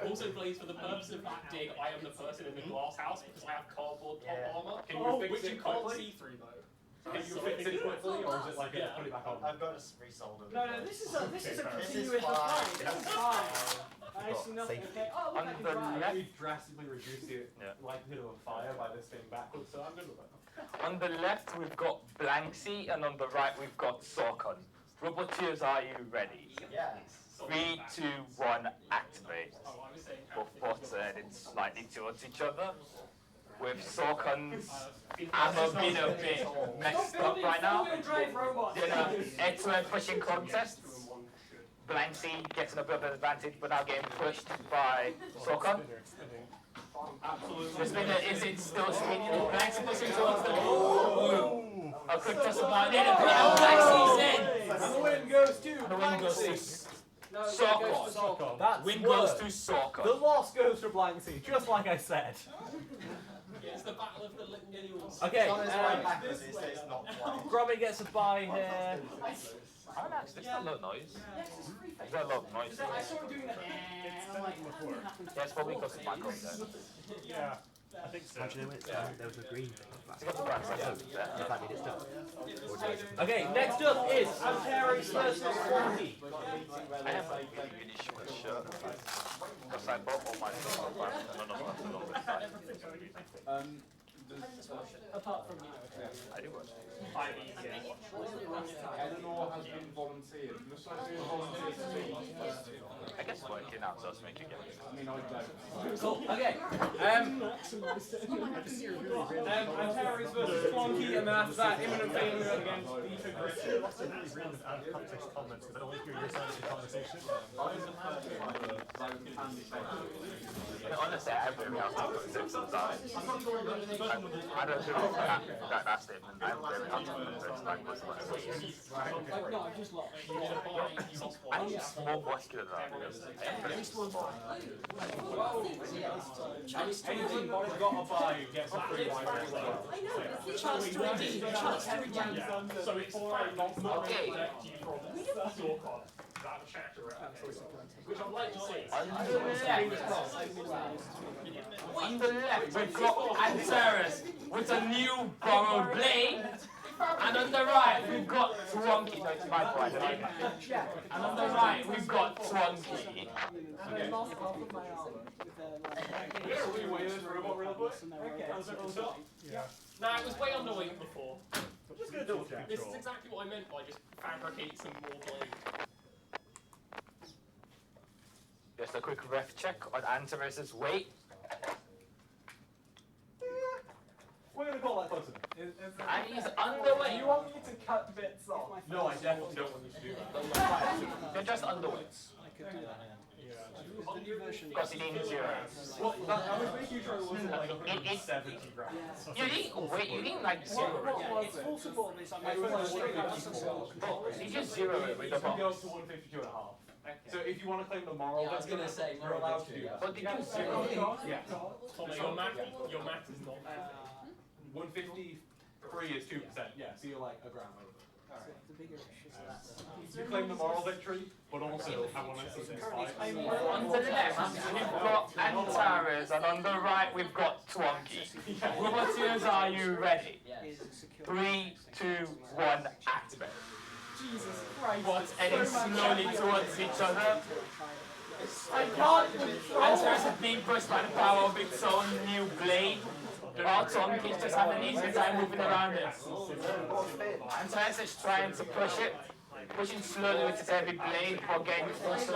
Also, Blaze, for the purpose of that dig, I am the person in the glass house because I have cardboard top armor.
Can you fix
which
it
you can't
quickly?
see through though.
Can you fix it quickly, or is it like
Yeah.
put it back on?
I've got to resolve it.
No, this is a
This is
continuous
fine.
fight. This is fine. I see nothing. Okay. Oh, look, I can drive.
We drastically reduced the likelihood of a fire by this thing backwards, so I'm good with that.
On the left, we've got Blanksy, and on the right, we've got Sorkon. Roboteers, are you ready?
Yeah.
3, 2, 1, activate.
Oh, I was saying.
Both bots are heading slightly towards each other. With Sorkon's ammo being a bit messed up right now.
Drive robots.
In a head-to-head pushing contest, Blanksy gets a bit of an advantage, but now getting pushed by Sorkon. The spinner, is it still spinning? Blanksy pushing towards the a quick toss about it, and Blanksy's in!
And the win goes to.
The win goes to Sorkon.
That's
Win goes to
worse.
Sorkon.
The loss goes to Blanksy, just like I said.
It's the battle of the Lignills.
Okay,
Backwards, it's not quite.
Grommy gets a bye here.
Oh, nice. There's not a lot of noise. There's not a lot of noise.
I saw him doing that. I'm like,
Yeah, it's probably because of my content.
Yeah, I think so.
There was a green thing.
It's got the brands I hope there.
If I did it stuff.
Okay, next up is Antares versus Swanky.
I have a really short shirt. Because I bought all my stuff on none of that's along the side.
apart from, you know,
I do watch.
Eleanor has been volunteered. Must I do a volunteer to speak?
I guess working out does make you get it.
I mean, I don't.
Cool. Okay. Antares versus Swanky, and then after that, imminent failure against Beta Grit.
Lots of really random out of context comments because I only hear your side of the conversation.
Honestly, I really have to put it sometimes. I don't do that statement. I'm very hard to put it language.
no, I just lost.
I need more muscular than that because I am pretty small.
Anything Bonnie's got a buy gets a free wine as well.
Chance to redeem. Chance to redeem.
So it's fine, not
Okay.
protect you from Sorkon. That checked around. Which I'd like to see.
On the left, we've got Antares with a new borrowed blade. And on the right, we've got Twonky. No, it's my point. And on the right, we've got Twonky.
Robot real quick.
Yeah.
No, it was way underweight before.
Just gonna double check.
This is exactly what I meant by just fabricate some more blade.
Just a quick ref check on Antares' weight.
We're gonna call that close enough.
And he's underweight.
You want me to cut bits off?
No, I definitely don't want you to do that.
You're just underweight.
I could do that. The new version.
Because he needs zero.
Well, I was making sure it wasn't like 170 grams.
You need, wait, you need like zero.
It's full support, but it's like
I was like 154.
You just zero it with the
It can go
box.
up to 152 and a half. So if you want to claim the moral,
Yeah, I was gonna say,
you're allowed to do that.
But did you zero it?
Yeah.
Tommy, your math is not bad.
153 is 2%. Yeah, so you're like a gram over.
the bigger issue.
You claim the moral victory, but also I want to see this fight.
On the left, we've got Antares, and on the right, we've got Twonky. Roboteers, are you ready? 3, 2, 1, activate.
Jesus Christ.
What's heading slowly towards each other.
I can't.
Antares is being pushed by the power of its own new blade. While Twonky's just having an easy time moving around it. Antares is trying to push it, pushing slowly with his heavy blade while getting closer.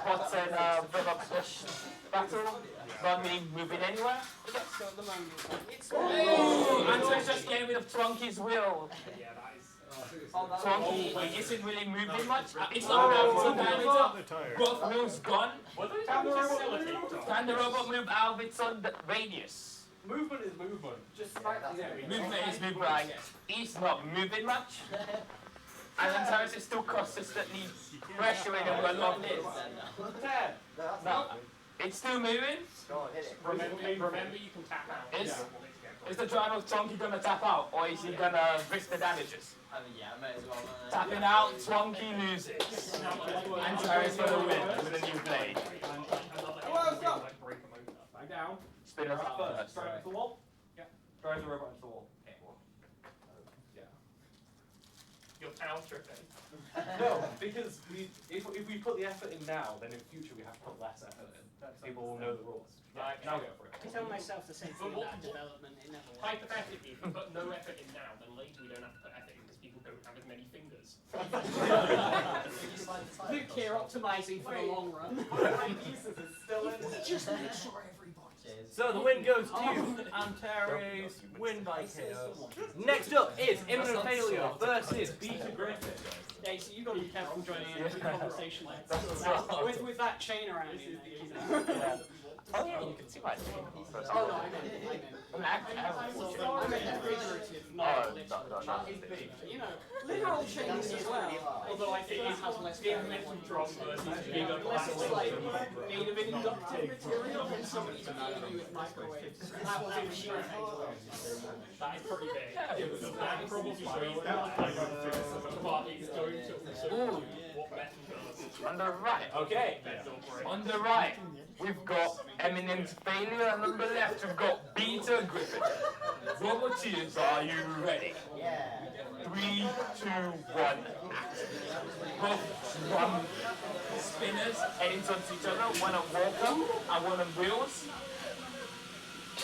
What's a rubber push battle? Not really moving anywhere.
So at the moment,
Antares just getting rid of Twonky's will. Twonky isn't really moving much. It's not enough to damage. Both moves gone. Can the robot move out of its own radius?
Movement is movement. Just
Movement is movement. Right. He's not moving much. And Antares is still consistently pressuring him with a lot of hits. No, it's still moving.
Remember you can tap out.
Is the driver of Twonky gonna tap out, or is he gonna risk the damages?
yeah, I may as well.
Tapping out, Twonky loses. Antares gonna win with a new blade.
Back down.
Spin us up first.
Drive into the wall. Yeah. Drive the robot into the wall. Yeah.
You're power tripping.
No, because if we put the effort in now, then in future we have to put less effort in. People will know the rules.
Right,
now go for it.
I tell myself the same thing about development. It never works.
Hypothetically, if we put no effort in now, then later we don't have to put effort in because people don't have as many fingers.
Look here, optimizing for the long run. Just make sure everybody.
So the win goes to Antares, win by KO. Next up is Imminent Failure versus Beta Griffin.
Yeah, so you've got to be careful joining in every conversation like that. With that chain around you.
Oh yeah, you can see my name.
Oh no, I meant figurative, not you know, literal chains as well. Although I think it has less
Metal drum versus bigger
unless it's like
plastic.
made of inductive material and somebody's feeding you with microwaves. That was in sheer
That is pretty big. That probably shows that but it's going to also what metal does.
On the right.
Okay.
On the right, we've got Eminent Failure, and on the left, we've got Beta Griffin. Roboteers, are you ready? Yeah. 3, 2, 1, both drum spinners heading towards each other, one on walker and one on wheels.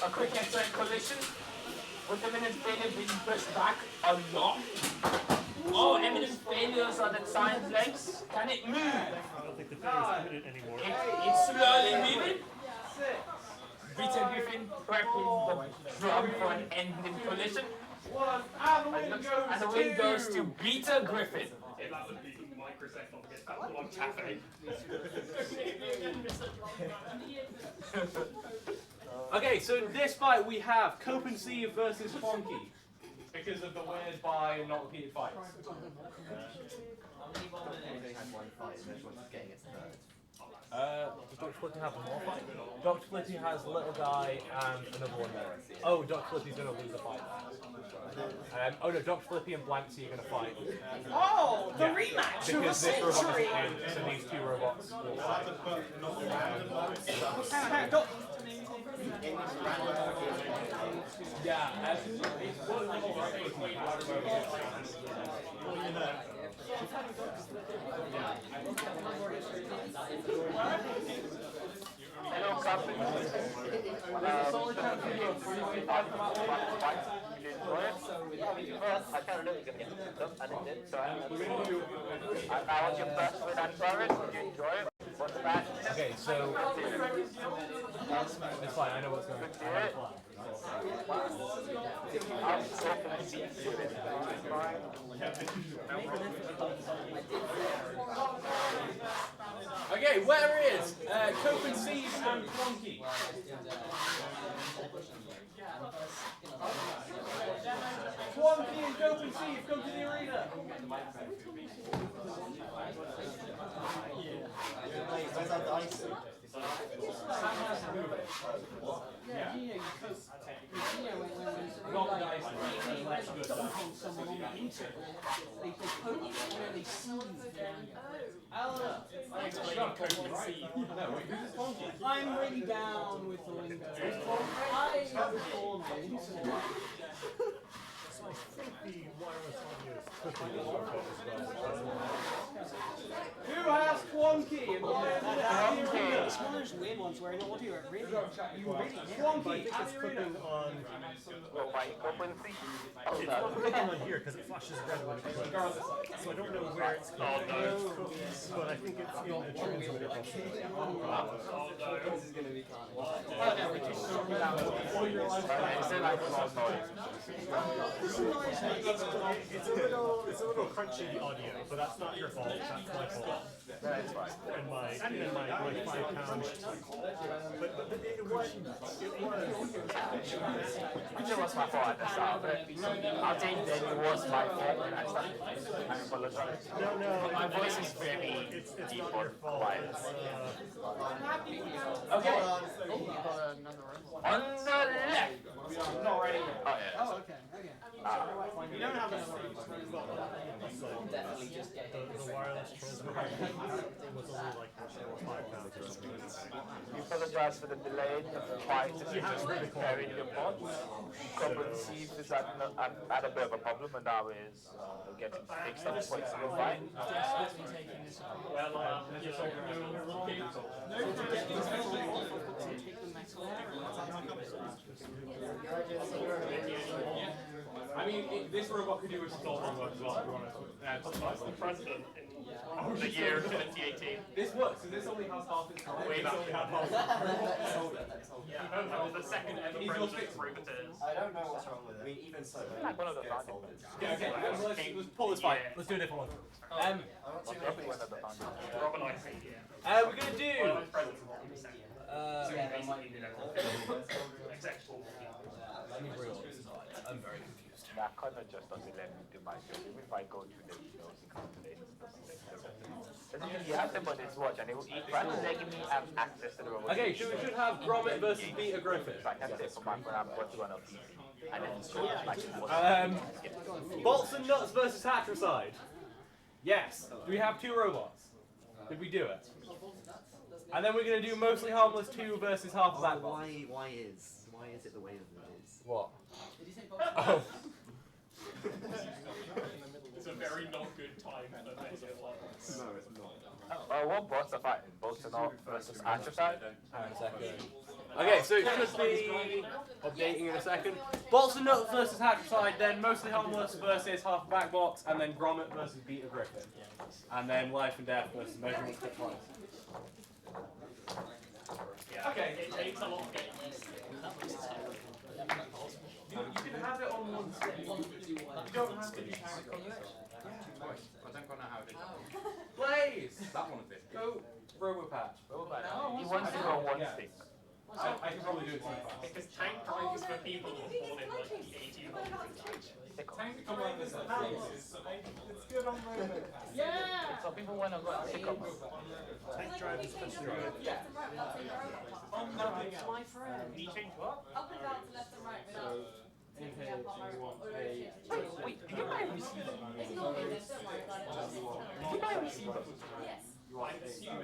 A quick end-to-end collision, with Eminent Failure being pushed back a lot. Oh, Eminent Failures on its hind legs. Can it move?
I don't think the fair is imminent anymore.
It's slowly moving. Beta Griffin prepping the drum for an ending collision. And the win goes to Beta Griffin.
If that would be Microsoft, I'll get that one cafe.
Okay, so in this fight we have Copenhagen versus Funky.
Because of the weird buy and not repeated fights.
Does Dr. Flippy have more fight? Dr. Flippy has Little Guy and another one there. Oh, Dr. Flippy's going to lose a fight. Oh no, Dr. Flippy and Blanksy are going to fight.
Oh, the rematch of the
Because this robot
century!
isn't in, so these two robots will fight.
Yeah,
Hello, Captain. enjoy it. Well, I kind of knew it was going to get picked up, and it did. So I want your first with Antares. Did you enjoy it? What's the match?
Okay, so it's fine. I know what's going on.
I'm talking to you.
Okay, where is Cope and Seed and Plonky? Plonky and Cope and Seed, come to the arena.
Where's our dice?
I'm really down with the lingo. I have a full name.
I think the wireless audio is quickly working as well.
Who has Plonky and why is it at the arena?
It's one of those weird ones where in audio it really, you really hear
But I think it's flipping on. It's not flipping on here because it flashes red when it clicks. So I don't know where it's going. But I think it's in the transmitter buffer.
This is going to be carnage.
It's a little crunchy audio, but that's not your fault. That's my fault.
That's fine.
And my £5. But it was.
It was my fault at the start, but I think that it was my fault when I started. I apologize.
No.
My voice is very deep or quiet.
Okay.
On the left!
Not ready.
Oh, yeah.
Oh, okay.
You don't have enough.
Definitely just get
The wireless transmitter was only like £5 or something.
We apologize for the delay. Try to just carry your pod. Couple Steve is had a bit of a problem, and now is getting fixed up. It's still fine.
Well, just so you know, okay.
I mean, this robot could do a solving work as well. If we want to
The president in the year 2018.
This works, and this only has half its time.
Way back.
Yeah.
The second ever
He's
president
got
of Roboteers.
I don't know what's wrong with it. I mean, even so,
Like one of the
get
founding
folded.
Okay, let's pull this fight. Let's do a different one.
One of the founding.
Rob and I think,
We're gonna do. Let me real. I'm very confused.
That kind of just doesn't let me do my job. Even if I go to the calculations, you have them on his watch, and he rather than letting me have access to the robot.
Okay, we should have Gromit versus Beta Griffin.
So I can say for my friend, I'm going to run up easy. And then
Bolts and Nuts versus Hatricide. Yes. Do we have two robots? Did we do it? And then we're going to do Mostly Harmless 2 versus Half of That Box.
Why is it the way that it is?
What?
Oh. It's a very not good time for Mega Levels.
No, it's not.
what bots are fighting? Bolts and Nuts versus Hatricide?
Hang on a second. Okay, so it should be updating in a second. Bolts and Nuts versus Hatricide, then Mostly Harmless versus Half of Back Box, and then Gromit versus Beta Griffin. And then Life and Death versus Measurement Quick Twice.
Yeah, okay. It takes a lot of getting used to.
You can have it on one screen. You don't have to do character.
I don't know how it is.
Blaze!
That one of it.
Go Robopatch.
He wants to go on one stick.
I can probably do it too fast.
Because tank drives for people who are born in like the 80s.
Tank come on this it's good on Robopatch.
Yeah!
So people want to go and pick up.
Tank drive is supposed to be good.
On nothing else.
My friend.
Can you change what?
Up and down to left and right without picking up on my or
Wait, did you buy a receiver?
It's not in this, don't worry about it.
Did you buy a receiver?
Yes.
I'm assuming.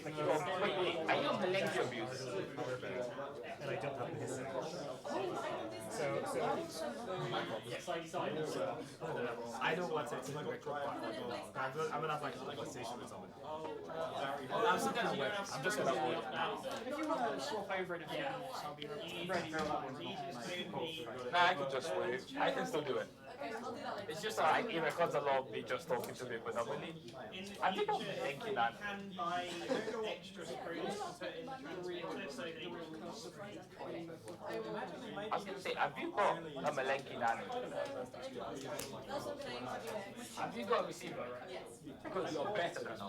Wait, are you on the Millennium Abuse?
And I don't have the headset.
Yes, I decided.
I know what it's like a retro platform.
I'm gonna have like a t-shirt or something.
I'm just gonna wait.
I'm just gonna wait.
If you want to swap over in a few minutes, I'll be ready.
Nah, I can just wait. I can still do it.
Okay, I'll do that later.
It's just like it records a lot of me just talking to me, but not really. I think I'm thinking that.
Can buy extra screws to put in the transmitter so that you can concentrate.
I was gonna say, have you got a Malenki Nano?
That's what I'm going to do.
Have you got a receiver?
Yes.
Because you're better than us.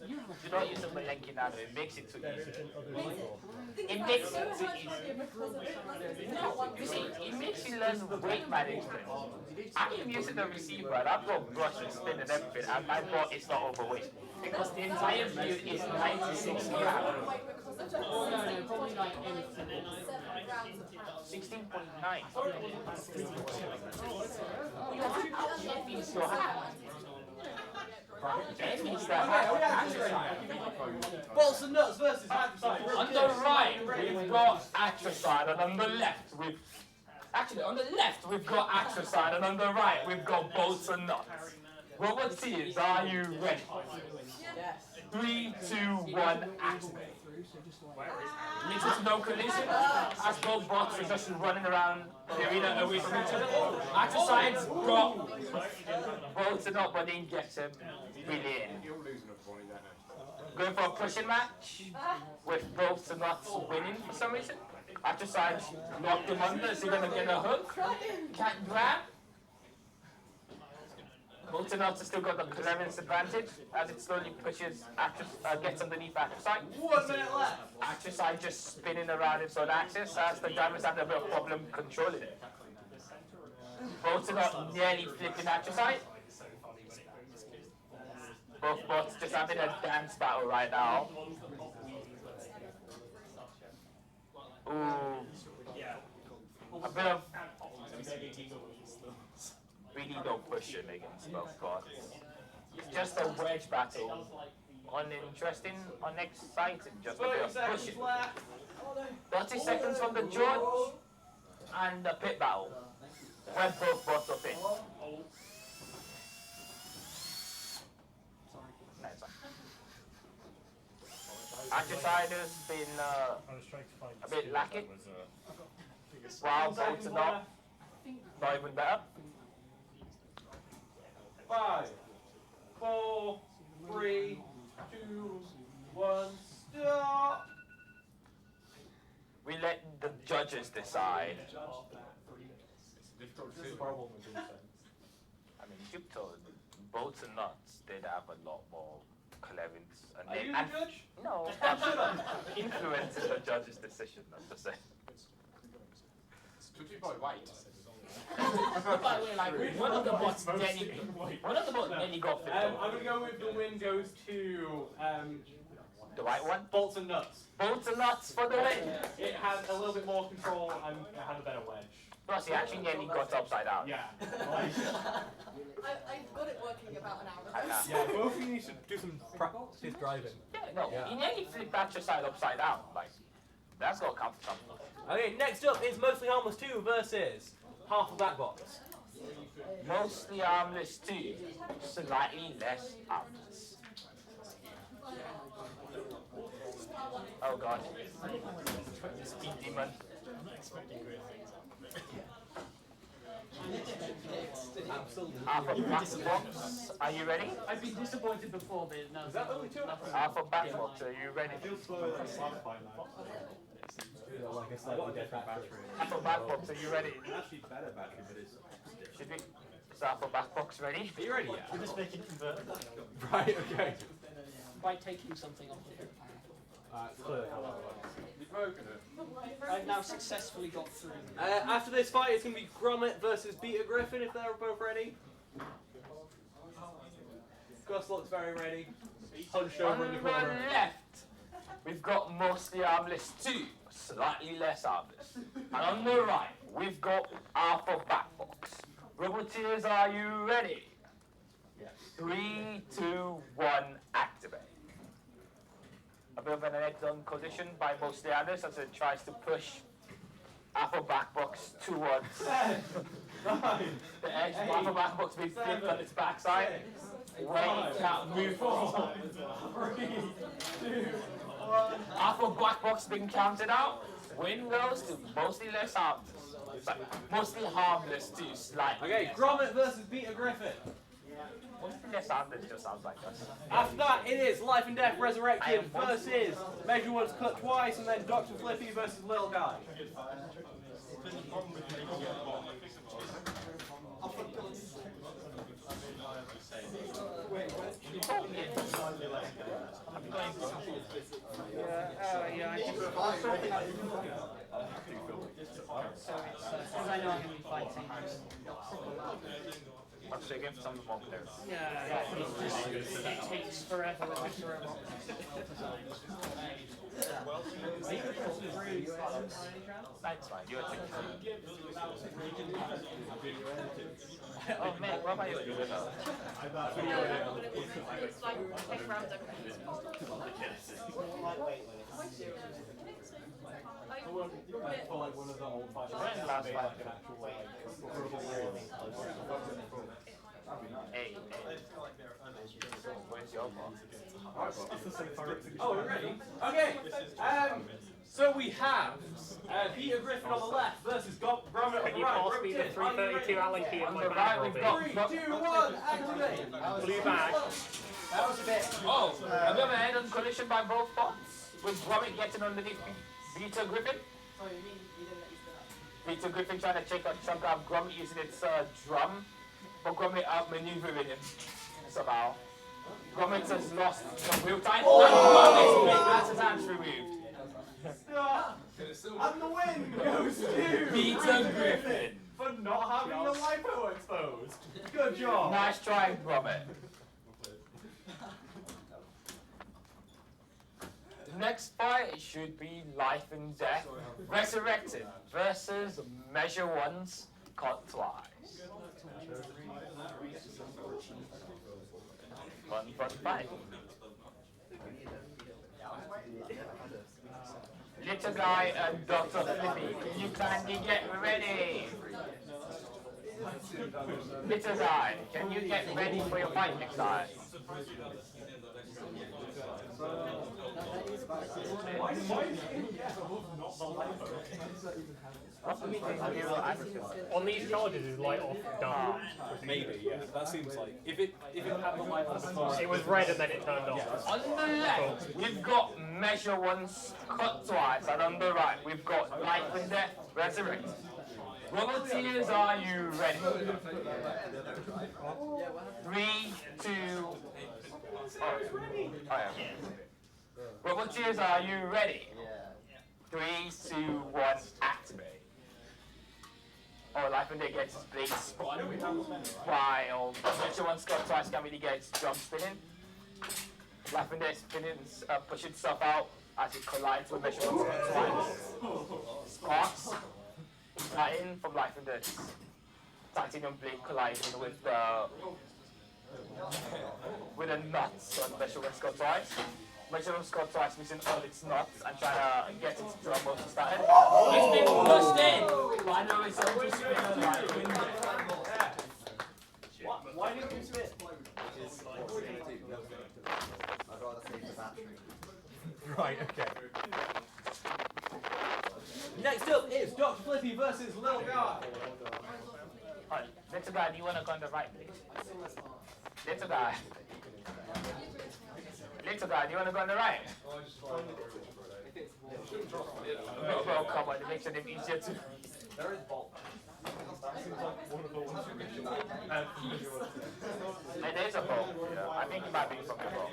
You don't use a Malenki Nano, it makes it too easy. It makes it too easy. No, you see, it makes you learn weight management. I am using the receiver and I've got brush and spin and everything, and my bot is not overweight. Because the entire view is 96 grams.
Oh, no, probably like anything.
16.9.
Bolts and nuts versus Hydrocide.
On the right, we've got Atrocide, and on the left, actually, on the left, we've got Atrocide, and on the right, we've got Bolts and Nuts. Roboteers, are you ready?
Yes.
3, 2, 1, activate. Little to no collision, as both bots are just running around the arena away from each other. Atrocide's got Bolts and Nuts, but didn't get him really in. Going for a pushing match with Bolts and Nuts winning for some reason. Atrocide knocked him under. Is he going to get a hook? Can't grab. Bolts and Nuts has still got the clearance advantage as it slowly pushes, gets underneath Atrocide.
1 minute left.
Atrocide just spinning around its own axis as the driver's having a bit of problem controlling it. Bolts and Nuts nearly flipping Atrocide. Both bots just having a dance battle right now. Ooh. A bit of really no pushing against both bots. It's just a wedge battle. Uninteresting, unexciting, just a bit of
30 seconds
pushing.
left.
30 seconds from the judge and the pit battle. Where both bots are pit. Atrocide has been a bit lacking. While Bolts and Nuts not even better.
5, 4, 3, 2, 1, stop.
We let the judges decide. I mean, you told Bolts and Nuts did have a lot more clearance.
Are you the judge?
No, I'm influencing the judge's decision, I'm just saying. By the way, like, one of the bots nearly got flipped over.
I'm going to go with the win goes to
The white one?
Bolts and Nuts.
Bolts and Nuts for the win.
It had a little bit more control and it had a better wedge.
Plus, he actually nearly got upside down.
Yeah.
I've got it working about an hour ago.
Yeah, both of you need to do some practice driving.
Yeah, no, he nearly flipped Atrocide upside down. Like, that's got to count for something.
Okay, next up is Mostly Harmless 2 versus Half of That Box.
Mostly harmless 2, slightly less harmless. Oh god. Speed demon. Half a back box. Are you ready?
I've been disappointed before, but no.
Is that only 2 episodes?
Half a back box. Are you ready?
I feel slower than last time now.
Like a slightly different battery.
Half a back box. Are you ready?
Actually better battery, but it's
Should we? Is half a back box ready?
Are you ready yet?
We're just making convertible.
Right, okay.
By taking something off of it.
It's clear how that works.
I've now successfully got through.
After this fight, it's going to be Gromit versus Beta Griffin, if they're both ready. Gus looks very ready. Hunched over in the
On the
corner.
left, we've got mostly harmless 2, slightly less harmless. And on the right, we've got half a back box. Roboteers, are you ready?
Yes.
3, 2, 1, activate. A bit of an head-on collision by mostly harmless as it tries to push half a back box towards the edge. Half a back box being flipped on its backside. Wait, can't move.
3, 2, 1.
After black box being counted out, win goes to mostly less harmless. Mostly harmless to slightly.
Okay, Gromit versus Peter Griffin.
Mostly less harmless just sounds like us.
After that, it is Life and Death Resurrected versus Measure Once, Cut Twice, and then Dr. Flippy versus Lil Guy.
Yeah, I think so it's because I know I'm going to be fighting.
I'm sure again for some of the more players.
Yeah, it takes forever with Mr. Robot.
That's fine, you're taking Oh man, what am I doing with that?
It's like, take rounds over.
For like one of the old fighters.
Hey, where's your boss?
Oh, we're ready? Okay, so we have Peter Griffin on the left versus Gromit on the right.
Can you pass me the 332 Allen key on my back, Robin?
3, 2, 1, activate!
Blue bag.
That was a bit.
Oh, have you ever had a collision by both bots? With Gromit getting underneath Peter Griffin? Peter Griffin trying to take a chunk out of Gromit using its drum, but Gromit outmaneuvering him somehow. Gromit has lost some real time. Oh! That's his hands removed.
And the win goes to
Peter Griffin
for not having the lipo exposed. Good job.
Nice try, Gromit. The next fight should be Life and Death Resurrected versus Measure Once, Cut Twice. Fun fight. Little Guy and Dr. Flippy, you kindly get ready. Little Guy, can you get ready for your fight next time?
On these charges, is light off dark?
Maybe, yeah. That seems like if it had the light on before.
It was red and then it turned off.
On the left, we've got Measure Once, Cut Twice, and on the right, we've got Life and Death Resurrected. Roboteers, are you ready? 3, 2. Roboteers, are you ready? 3, 2, 1, activate. Oh, Life and Death gets his blade spun, while Measure Once, Cut Twice can't really get its drum spinning. Life and Death spinning, push itself out as it collides with Measure Once, Cut Twice. Sparks igniting from Life and Death's titanium blade colliding with the nuts on Measure Once, Cut Twice. Measure Once, Cut Twice missing all its nuts and trying to get its drum motion started. It's been pushed in! I know it's on to spin like wind.
Why didn't you spit?
Right, okay.
Next up is Dr. Flippy versus Lil Guy.
Alright, Little Guy, do you want to go on the right, please? Little Guy. Little Guy, do you want to go on the right? Well, come on, it makes it easier to...
There is bulk.
There is a bow. Yeah, I think it might be from the bow.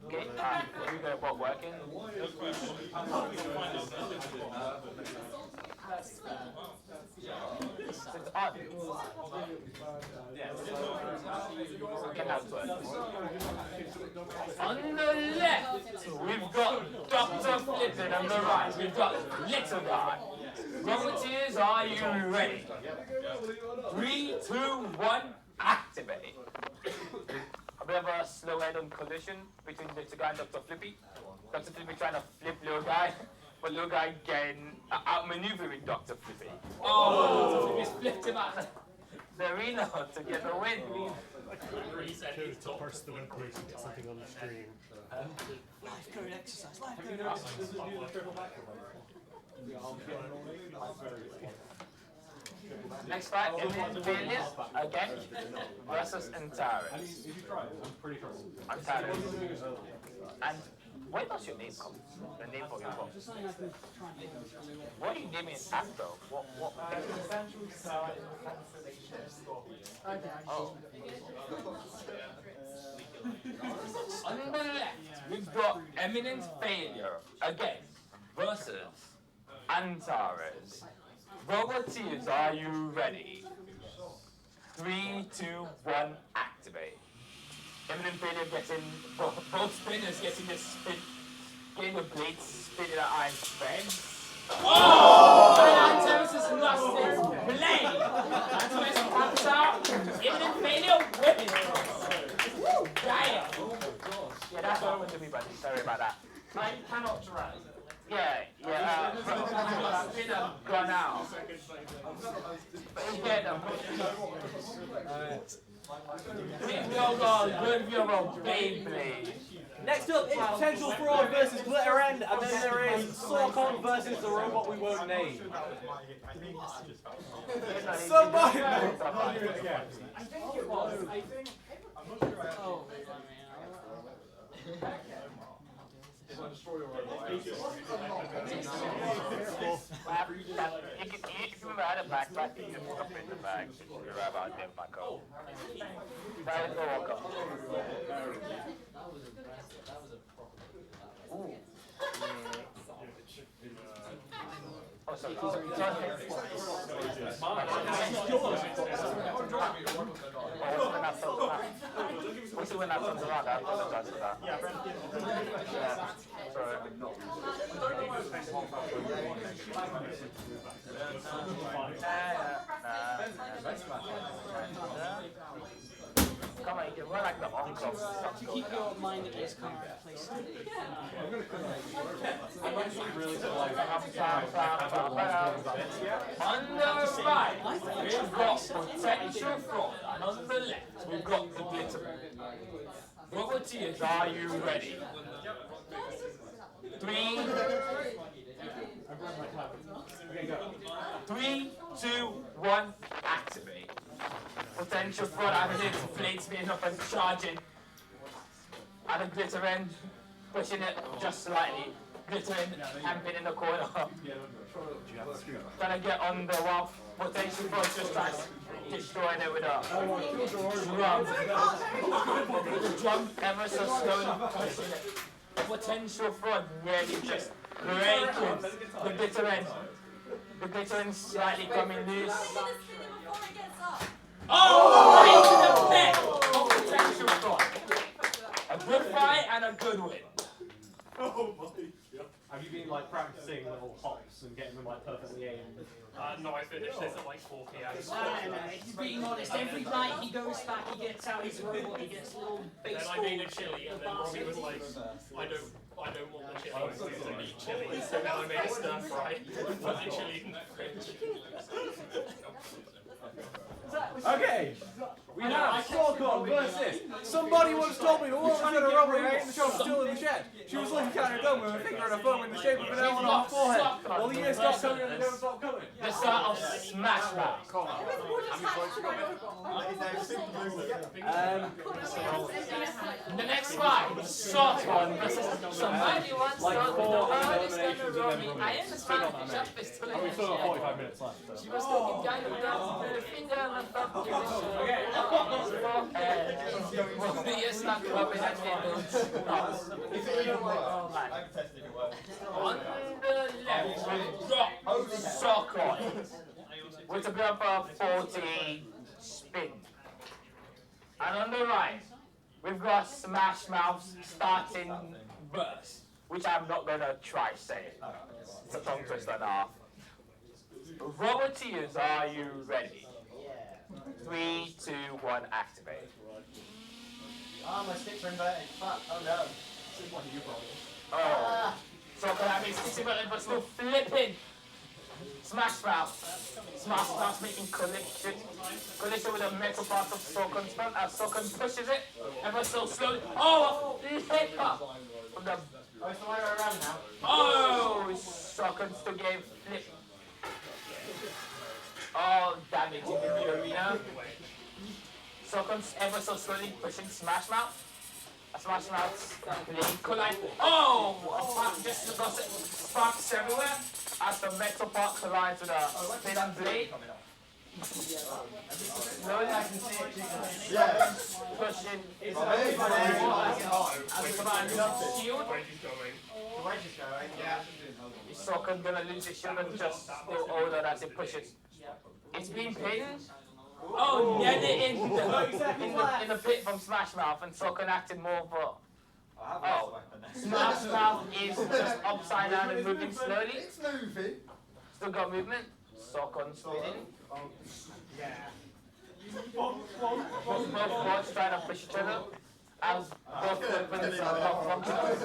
Okay, we got a bow working. It's on. Get out to it. On the left, we've got Dr. Flippin. On the right, we've got Little Guy. Roboteers, are you ready? 3, 2, 1, activate. A bit of a slow head-on collision between Little Guy and Dr. Flippy. Dr. Flippy trying to flip Little Guy, but look again, outmaneuvering Dr. Flippy.
Oh, Flippy's flipped him out.
The arena to get the win.
Reset his top.
Parse the web page and get something on the stream.
Life code exercise, life code
Next fight, Eminent Failures again versus Antares.
If you try it, I'm pretty sure.
Antares. And where does your name come? The name of your book. What are you naming it after? What? Oh. On the left, we've got Eminent Failure again versus Antares. Roboteers, are you ready? 3, 2, 1, activate. Eminent Failure getting both spinners getting the spin, getting the blades spinning at iron threads.
Oh! And Antares has lost his blade. Antares pops out. Imminent Failure wins. Damn.
Yeah, that's what I want to be, buddy. Sorry about that.
I cannot drive.
Yeah. Spinner gone out. But he's getting them. Big Yoga, good Yoga, Beyblade.
Next up is Potential Fraud versus Glitter End, and then there is Sorcon versus the robot we won't name. Somebody!
I think it was. I think. I'm not sure. Oh.
You can add a backpack, you can put up in the bag. You're right about them, my code. That is the walker. Ooh. Oh, sorry. What's it when that comes around? I apologize for that. Yeah, sorry. Come on, you can run like the uncle.
To keep your mind at this current place.
On the right, we've got Potential Fraud, and on the left, we've got the Glitter. Roboteers, are you ready? 3, 2, 1, activate. Potential Fraud, I have its blade spinning up and charging. And the Glitter End pushing it just slightly. Glitter End camping in the corner. Trying to get on the wall. Potential Fraud just tries destroying it with a drum. The drum ever so slowly pushing it. Potential Fraud nearly just breaking the Glitter End. The Glitter End slightly coming loose. Oh! Right to the neck of Potential Fraud. A good fight and a good win.
Oh my god. Have you been like practicing little hops and getting them like perfectly aimed?
No, I finished this at like 4 p.m.
No, he's being honest. Every night he goes back, he gets out his robot, he gets a little baseball.
Then I made a chili, and then Robbie was like, I don't want the chili, I want to eat chili. So then I made a stir fry, put the chili in the fridge.
Okay, we have Sorcon versus somebody once told me the woman was in a rubber mate and the shop was still in the shed. She was looking at her gun with her finger on her phone in the shape of an L on her forehead. Well, the years stopped coming and they never stopped coming.
The start of Smash Mouth. The next fight, Sorcon versus somebody wants
like
to
4
eliminations
eliminations
I
and then
understand the jump is still in
we've still got 45 minutes left.
She was looking kind of down to put a finger on the thumb. Yes, not rubbing at tables. On the left, we've got Sorcon with a bump of 40 spin. And on the right, we've got Smash Mouth's starting burst, which I'm not going to try saying. It's a tongue twister and a half. Roboteers, are you ready? 3, 2, 1, activate.
Oh, my sticks are inverted. Fuck. Oh no.
Oh. So Soccer having 60 million, but still flipping. Smash Mouth. Smash Mouth making collision with a metal part of Sokun's front as Sokun pushes it ever so slowly. Oh, flipper from the.
Oh, it's the way around now.
Oh, Sokun still getting flipped. Oh, damage in the arena. Sokun's ever so slowly pushing Smash Mouth. Smash Mouth's blade collide. Oh, a part just got sparks everywhere as the metal part collides with a spin blade. Slowly, I can see it. Yeah. Pushing. It's shield.
Where he's going.
The wedge is going, yeah.
Sokun gonna lose his shield and just still hold on as it pushes. It's been pinned. Oh, nearly in the pit from Smash Mouth, and Sokun acted more for. Oh, Smash Mouth is just upside down and moving slowly.
It's moving.
Still got movement. Sokun spinning.
Yeah.
Both boards trying to push each other. As both weapons are not functional.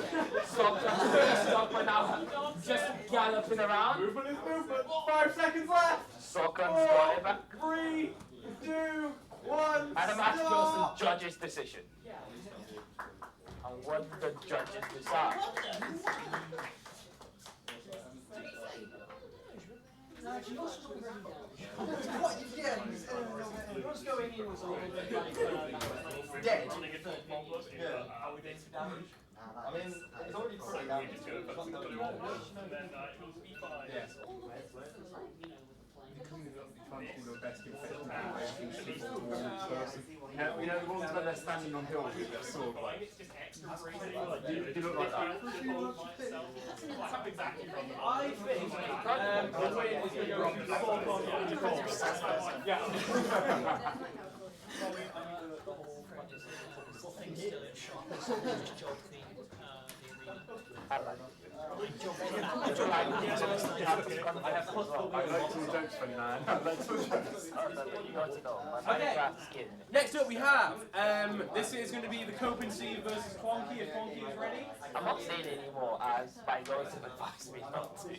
Sokun now just galloping around.
Movement is movement. 5 seconds left.
Sokun's got it back.
3, 2, 1.
And the match goes to judges' decision. And what did the judges decide?
What's going in was all
Running into Moblus in our against damage.
I mean, it's already
So
pretty
we
damage.
just go put some blue on, and then it was E5.
Yes. You know the ones where they're standing on hills with their sword, like,
It's just extra crazy.
they do look like that.
That's exactly from the
I think the way it's going to go from sword on the corpse. Yeah.
I like some jokes, 29. I like some jokes.
Okay. Next up we have, this is going to be the Copenhagen versus Quonky, if Quonky is ready.
I'm not saying it anymore as by those who advise me not to.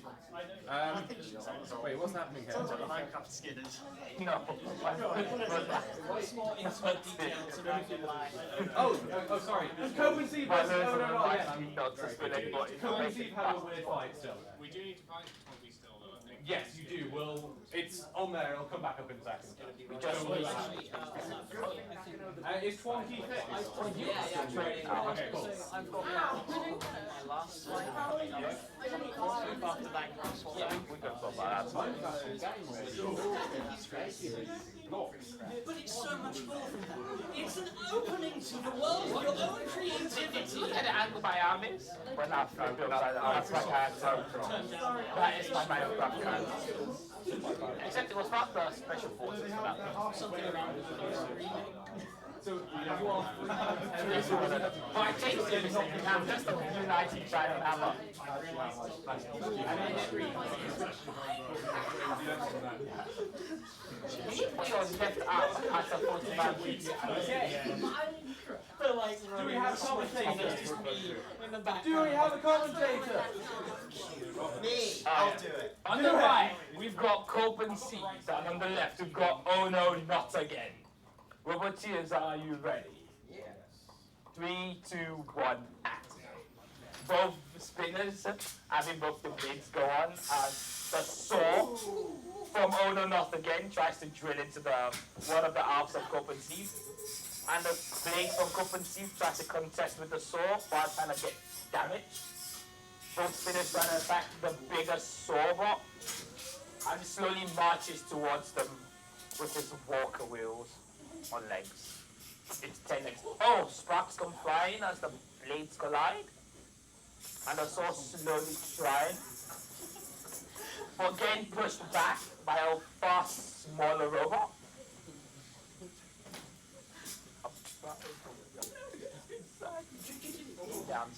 Wait, what's happening here?
Minecraft skidders.
No.
What's more intimate details and everything like
Oh, sorry. Copenhagen
By
versus,
those
no,
who
no, not
advise
yet.
me not to spill anybody.
Copenhagen had a weird fight still.
We do need to fight Quonky still, though, I think.
Yes, you do. Well, it's on there. It'll come back up in a second.
We just wait.
Is Twonky fit?
yeah, training.
Okay, cool.
I've got my last slide coming up. After that,
Yeah, we can talk about that.
but it's so much more than that. It's an opening to the world of your own creativity.
Look at the angle my arm is. When I flip it upside down, that's my character. That is my Minecraft character. Except it was not the special forces for that.
Something around the screen.
So, you are
But I changed it because I'm just a united giant hammer. You should put your left arm as a 45 degree.
do we have a commentator?
In the back.
Do we have a commentator?
I'll do it. On the right, we've got Copen Seas, and on the left, we've got Oh No, Not Again. Roboteers, are you ready? Yes. 3, 2, 1, act. Both spinners having both the blades go on as the saw from Oh No, Not Again tries to drill into one of the arms of Copen Seas. And the blade from Copen Seas tries to contest with the saw while trying to get damaged. Both spinners trying to attack the bigger saw bot, and he slowly marches towards them with his walker wheels on legs. It's 10 legs. Oh, sparks come flying as the blades collide, and the saw slowly trying, but getting pushed back by a far smaller robot. Down.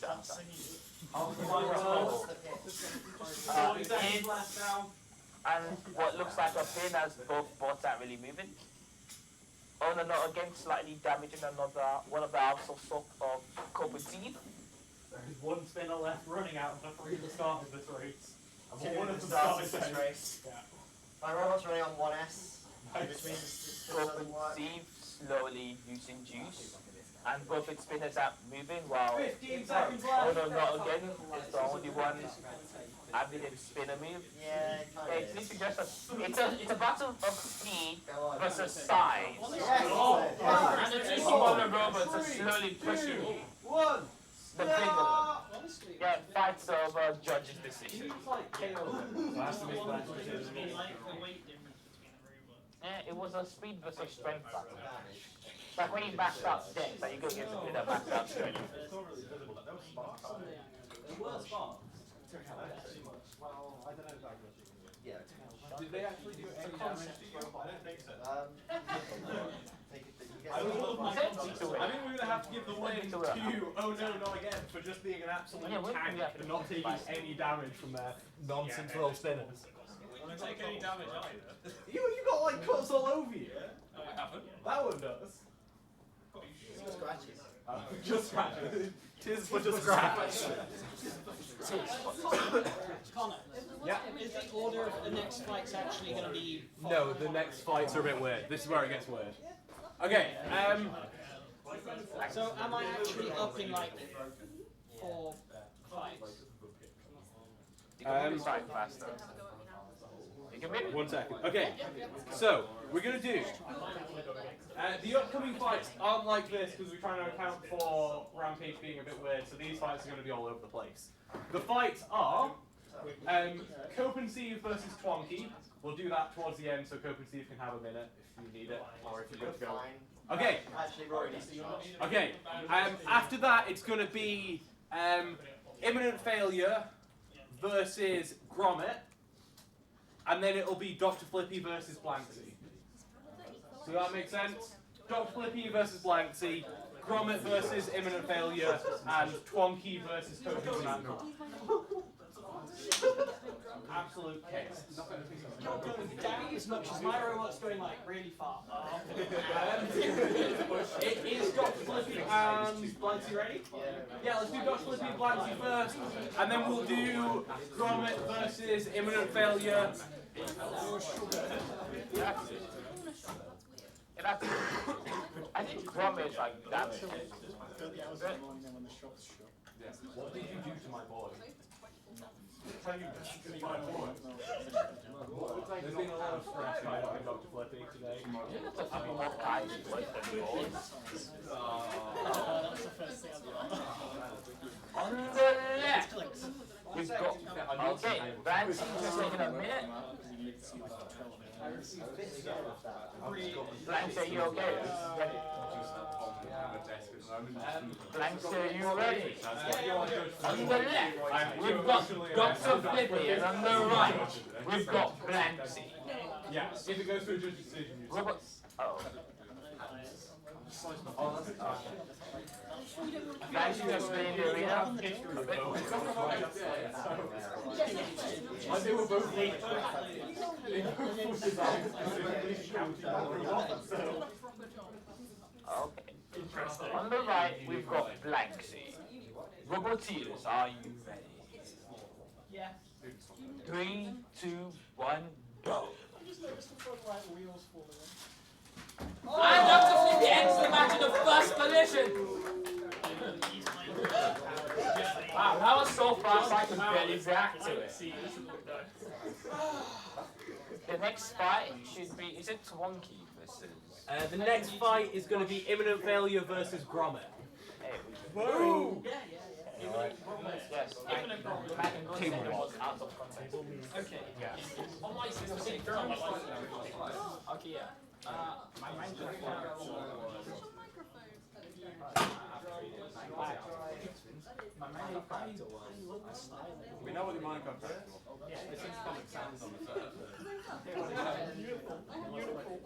And what looks like a pin as both bots aren't really moving. Oh no, again, slightly damaging one of the arms of Copenhagen.
There's one spinner left running out of the three that started this race. And
Two
one of them
started
started
this race.
Yeah.
My robot's running on 1S, which means it still doesn't
Open
work.
sieve slowly using juice. And both its spinners are moving while
15 seconds
oh
left.
no, not again. It's the only one having its spinner move.
Yeah, it kind of
It's
is.
literally just it's a battle of speed
Go on.
versus size.
Yes.
And the two smaller robots are slowly pushing
One.
the bigger one. Yeah, fights over judge's decision.
Seems like KO. Last to make that decision.
Yeah, it was a speed versus strength battle. Like when you backed up decks, like you go against a bit of backed up strength.
It's not really visible. That was sparks. There were sparks. Well, I don't know exactly.
Yeah.
Did they actually do any damage to you? I don't think so.
Take it that you get
I think
to
we're going to have to give the win to Oh No Not Again for just being an absolute
Yeah,
tank and not taking any damage from their nonsense little spinners.
I don't take any damage either.
You got like cuts all over you.
No, I haven't.
That one does.
scratches.
Just scratches. Tis but just scratch.
Connor,
Yeah.
is the order of the next fight's actually going to be...
No, the next fights are a bit weird. This is where it gets weird. Okay,
So am I actually up in like 4 fights?
You can move fight faster. You can maybe
1 second. Okay, so we're gonna do. The upcoming fights aren't like this because we're trying to account for Rampage being a bit weird, so these fights are going to be all over the place. The fights are Copenhagen versus Twonky. We'll do that towards the end so Copenhagen can have a minute if you need it, or if you're good to go. Okay.
Actually, Rory needs to charge.
Okay. After that, it's going to be Imminent Failure versus Gromit, and then it'll be Dr. Flippy versus Blanksy. Does that make sense? Dr. Flippy versus Blanksy, Gromit versus Imminent Failure, and Twonky versus Copenhagen. Absolute chaos.
Not going down as much as my robot's going like really far.
It is Dr. Flippy and Blanksy ready? Yeah, let's do Dr. Flippy and Blanksy first, and then we'll do Gromit versus Imminent Failure.
I think Gromit is like that.
What did you do to my boy? There's been a lot of stress by Dr. Flippy today.
On the left, we've got, okay, Van's just taking a minute. Blanks, are you okay? Blanks, are you ready? On the left, we've got Dr. Flippy, and on the right, we've got Blanksy.
Yeah, if it goes through a judge's decision, you
Oh. Blanksy just been in the arena.
They were both late. They both pushed out
Okay. On the right, we've got Blanksy. Roboteers, are you ready?
Yeah.
3, 2, 1, go. And Dr. Flippy ends the match in the first collision. Wow, that was so fast I could barely react to it. The next fight should be, is it Twonky versus...
The next fight is going to be Imminent Failure versus Gromit.
Hey,
Woo!
yes, Imminent was out of context.
Okay.
On my system, okay,
yeah.
My microphone.
We know what the Minecraft is for.
Yeah, it's just Comic Sans on the first.
Beautiful.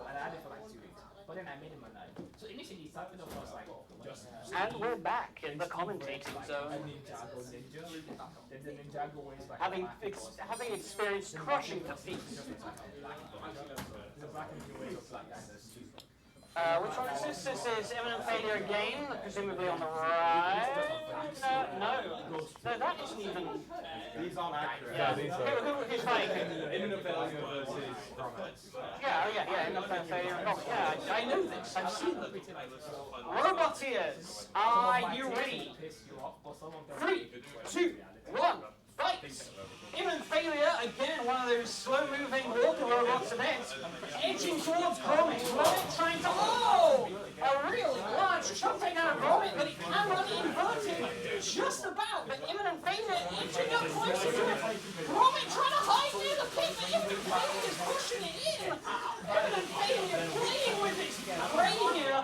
And I had it for like 2 weeks. But then I made him a night. So initially he started off as like just
And we're back in the commentating zone.
Ninjago Ninja. Then the Ninjago is like
Having experienced crushing defeats.
the black and blue way of black and
Which one is this? This is Imminent Failure again, presumably on the right. No, that isn't even.
These aren't accurate.
Yeah, these are.
Who's fighting?
Imminent Failure versus Grommet.
Yeah, Imminent Failure and Grommet. Yeah, I know this. I've seen them. Roboteers, are you ready? 3, 2, 1, fight! Imminent Failure, again, one of those slow-moving walker robots in it, edging towards Grommet. Grommet trying to, a really large chunk takedown of Grommet, but he can run inverted, just about, but Imminent Failure edging up closer to it. Grommet trying to hide near the pit, but Imminent Failure is pushing it in. Imminent Failure playing with his prey here.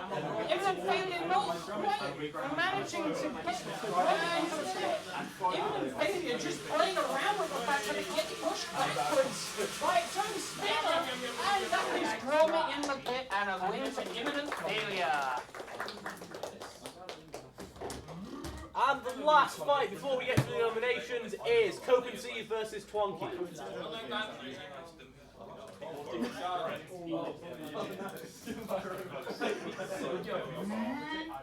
Imminent Failure not quite managing to get Grommet into the pit. Imminent Failure just playing around with the fact that it gets pushed backwards by its own spinner, and that is Grommet in the pit and a win for Imminent Failure.
And the last fight before we get to the eliminations is Copenhagen versus Twonky.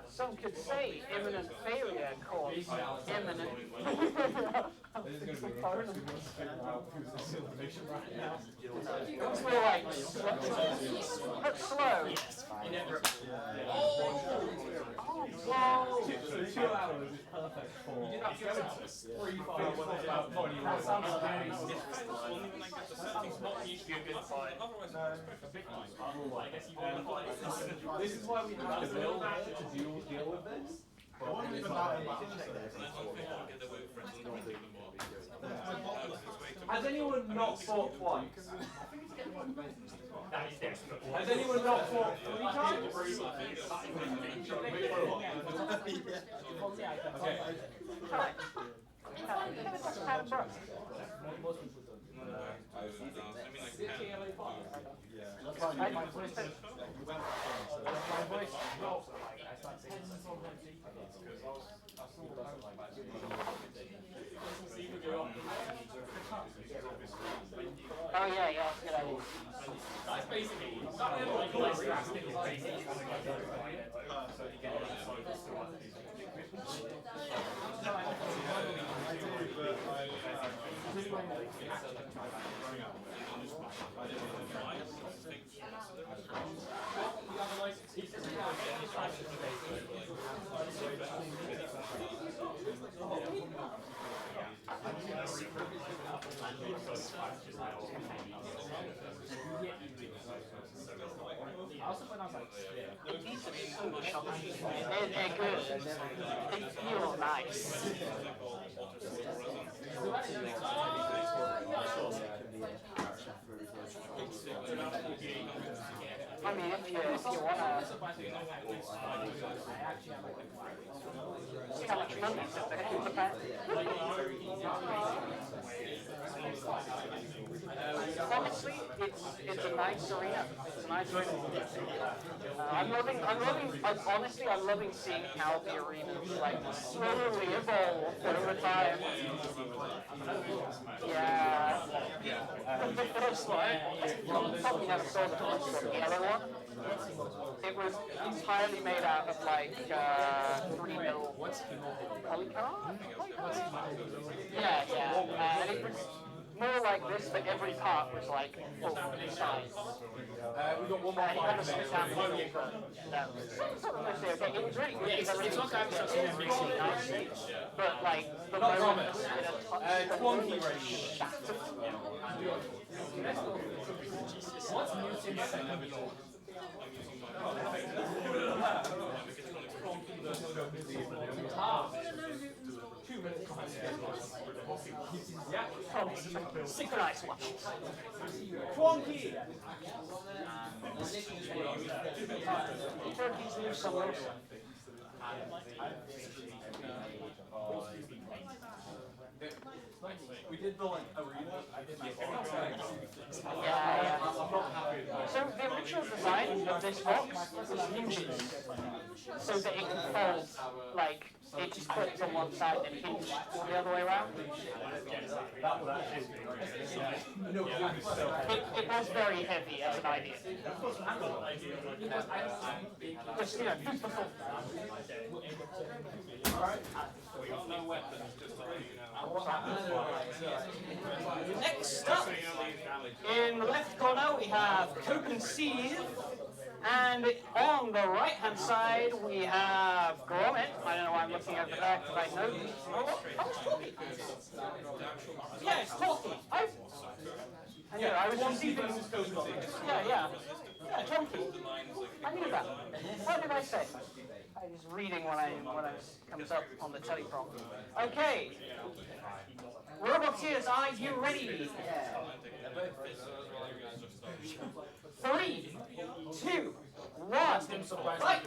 Some could say imminent failure caused imminent. It's more like but slow.
Well, 2 hours is perfect for 3 fights about 20 minutes. This is why we have to build to deal with this. Has anyone not fought twice? Has anyone not fought 3 times?
Oh yeah, good idea.
That's basically
They're good. They feel nice. I mean, if you wanna see how much money is in the pack. Honestly, it's a nice arena. It's a nice arena. I'm loving seeing how the arena like slowly evolve over time. Yeah. The first one, you probably never saw the other one. It was entirely made out of like 3mm polycarbonate. Yeah. And it was more like this, but every part was like full size.
We've got one more
And you had to split down the middle, but okay. It was really good because everything was mixing nicely, but like the moments in a
Twonky range.
What's new since second?
2 minutes.
synchronized one.
Twonky!
Turkey's new summer.
We did the like arena.
Yeah. So the original design of this box was hinges, so that it can fold like it just flips on one side and hinges all the other way around. It was very heavy as an idea. Just, you know, food for thought. Next up, in the left corner we have Cope and Sieve, and on the right hand side we have Gromit. I don't know why I'm looking over there because I know. Oh, it's Talkie. Yeah, it's Talkie. I was receiving. Yeah, Talkie. I knew that. What did I say? I was reading when I comes up on the teleprompter. Okay. Roboteers, are you ready? 3, 2, 1. Right.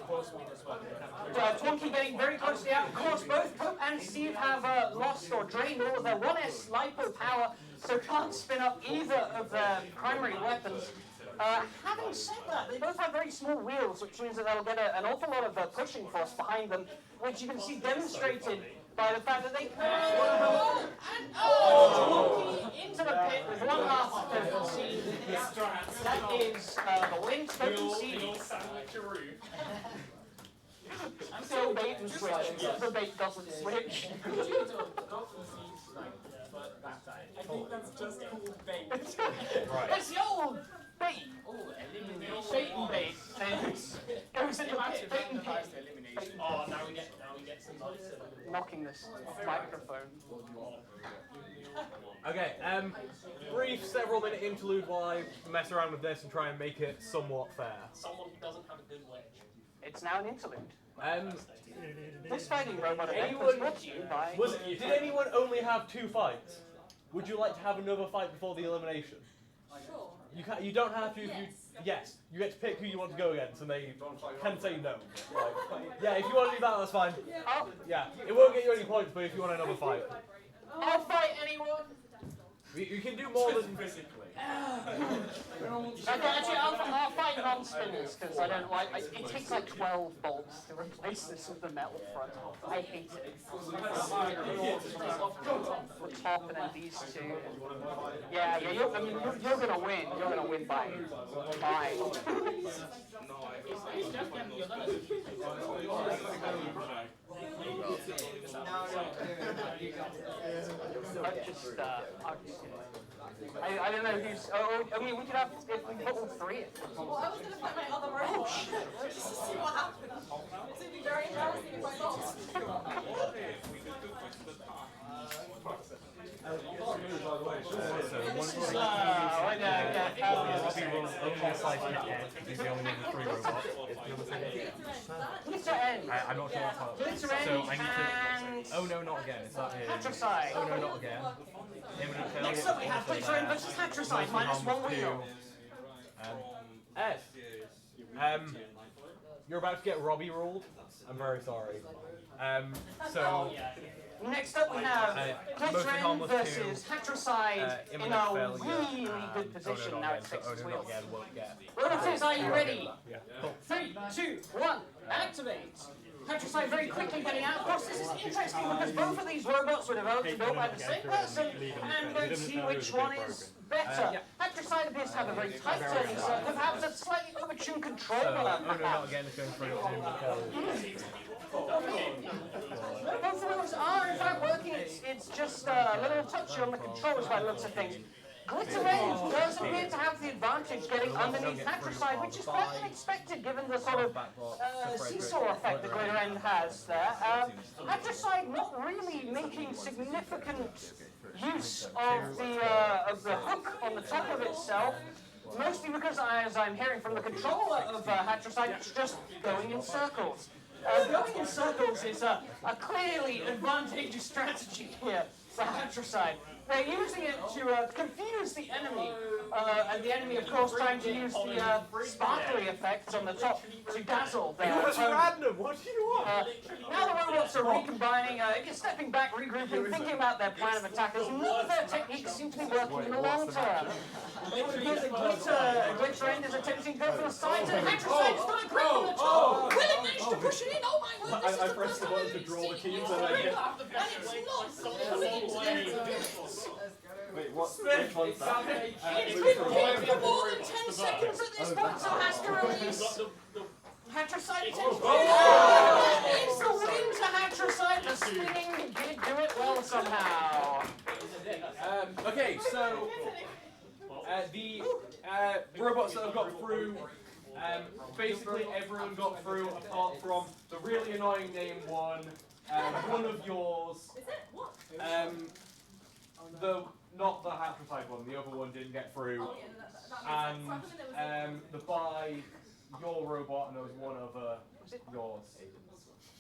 Twonky getting very close to the out. Of course, both Pope and Steve have lost or drained all of their 1S lipo power, so can't spin up either of their primary weapons. Having said that, they both have very small wheels, which means that they'll get an awful lot of pushing force behind them, which you can see demonstrated by the fact that they into the pit with one half of Cope Seed. That is the win. Cope Seed. Still bait and switch. The bait doesn't switch.
I think that's just cool bait.
It's the old bait. Bait and bait. Goes into the pit. Bait and bait.
Oh, now we get some
Knocking this microphone.
Okay, brief several-minute interlude while I mess around with this and try and make it somewhat fair.
Someone who doesn't have a good wedge.
It's now an interlude. This fighting robot event was
anyone
brought to you by...
did anyone only have 2 fights? Would you like to have another fight before the elimination?
Sure.
You don't have to if you... Yes, you get to pick who you want to go against, and they can say no. Yeah, if you want to do that, that's fine. Yeah, it won't get you any points, but if you want another fight.
I'll fight anyone!
You can do more than physically.
Okay, actually, I'll fight non-spinners, because I don't like... It takes like 12 bolts to replace this with the metal front. I hate it. The top and then these two. Yeah, you're gonna win. You're gonna win by 5. I don't know who's... I mean, we could have... If we put all 3 in.
Well, I was going to fight my other robot just to see what happens. It's going to be very embarrassing if I lost.
I'm not sure that's how it works. So I need to... Oh no, not again. Is that it?
Hatricide.
Oh no, not again.
Next up we have Glitterend versus Hatricide, minus 1 wheel.
Ed, you're about to get Robbie ruled. I'm very sorry. So...
Next up we have Glitterend versus Hatricide in a really good position. Now it's 6 wheels. Roboteers, are you ready? 3, 2, 1, activate! Hatricide very quickly getting out. Of course, this is interesting because both of these robots were developed and built by the same person, and we're going to see which one is better. Hatricide appears to have a very tight turning circle, perhaps a slightly overtuned controller.
Oh no, not again, it's going for it.
Both of those are in fact working. It's just a little touchy on the controls by the looks of things. Glitterend does appear to have the advantage getting underneath Hatricide, which is quite unexpected given the sort of seesaw effect that Glitterend has there. Hatricide not really making significant use of the hook on the top of itself, mostly because, as I'm hearing from the controller of Hatricide, it's just going in circles. Going in circles is a clearly advantageous strategy here for Hatricide. They're using it to confuse the enemy, and the enemy, of course, trying to use the sparkly effects on the top to dazzle their opponent.
Random, what do you want?
Now the robots are recombining, stepping back, regrouping, thinking about their plan of attack, as none of their techniques seem to be working in the long term. It would appear that Glitterend is attempting to go for the sides, and Hatricide is going to grip on the top. Will it manage to push it in? Oh my word, this is
I pressed the button to draw the
cubes and then
Wait, what?
Spin.
Which one's that?
It's been pinned for more than 10 seconds at this point, so has to release. Hatricide attention. It's a win to Hatricide. The spinning did do it well somehow.
Okay, so the robots that have got through, basically everyone got through apart from the really annoying name one of yours, not the Hatricide one, the other one didn't get through, and your robot, and there was one other, yours.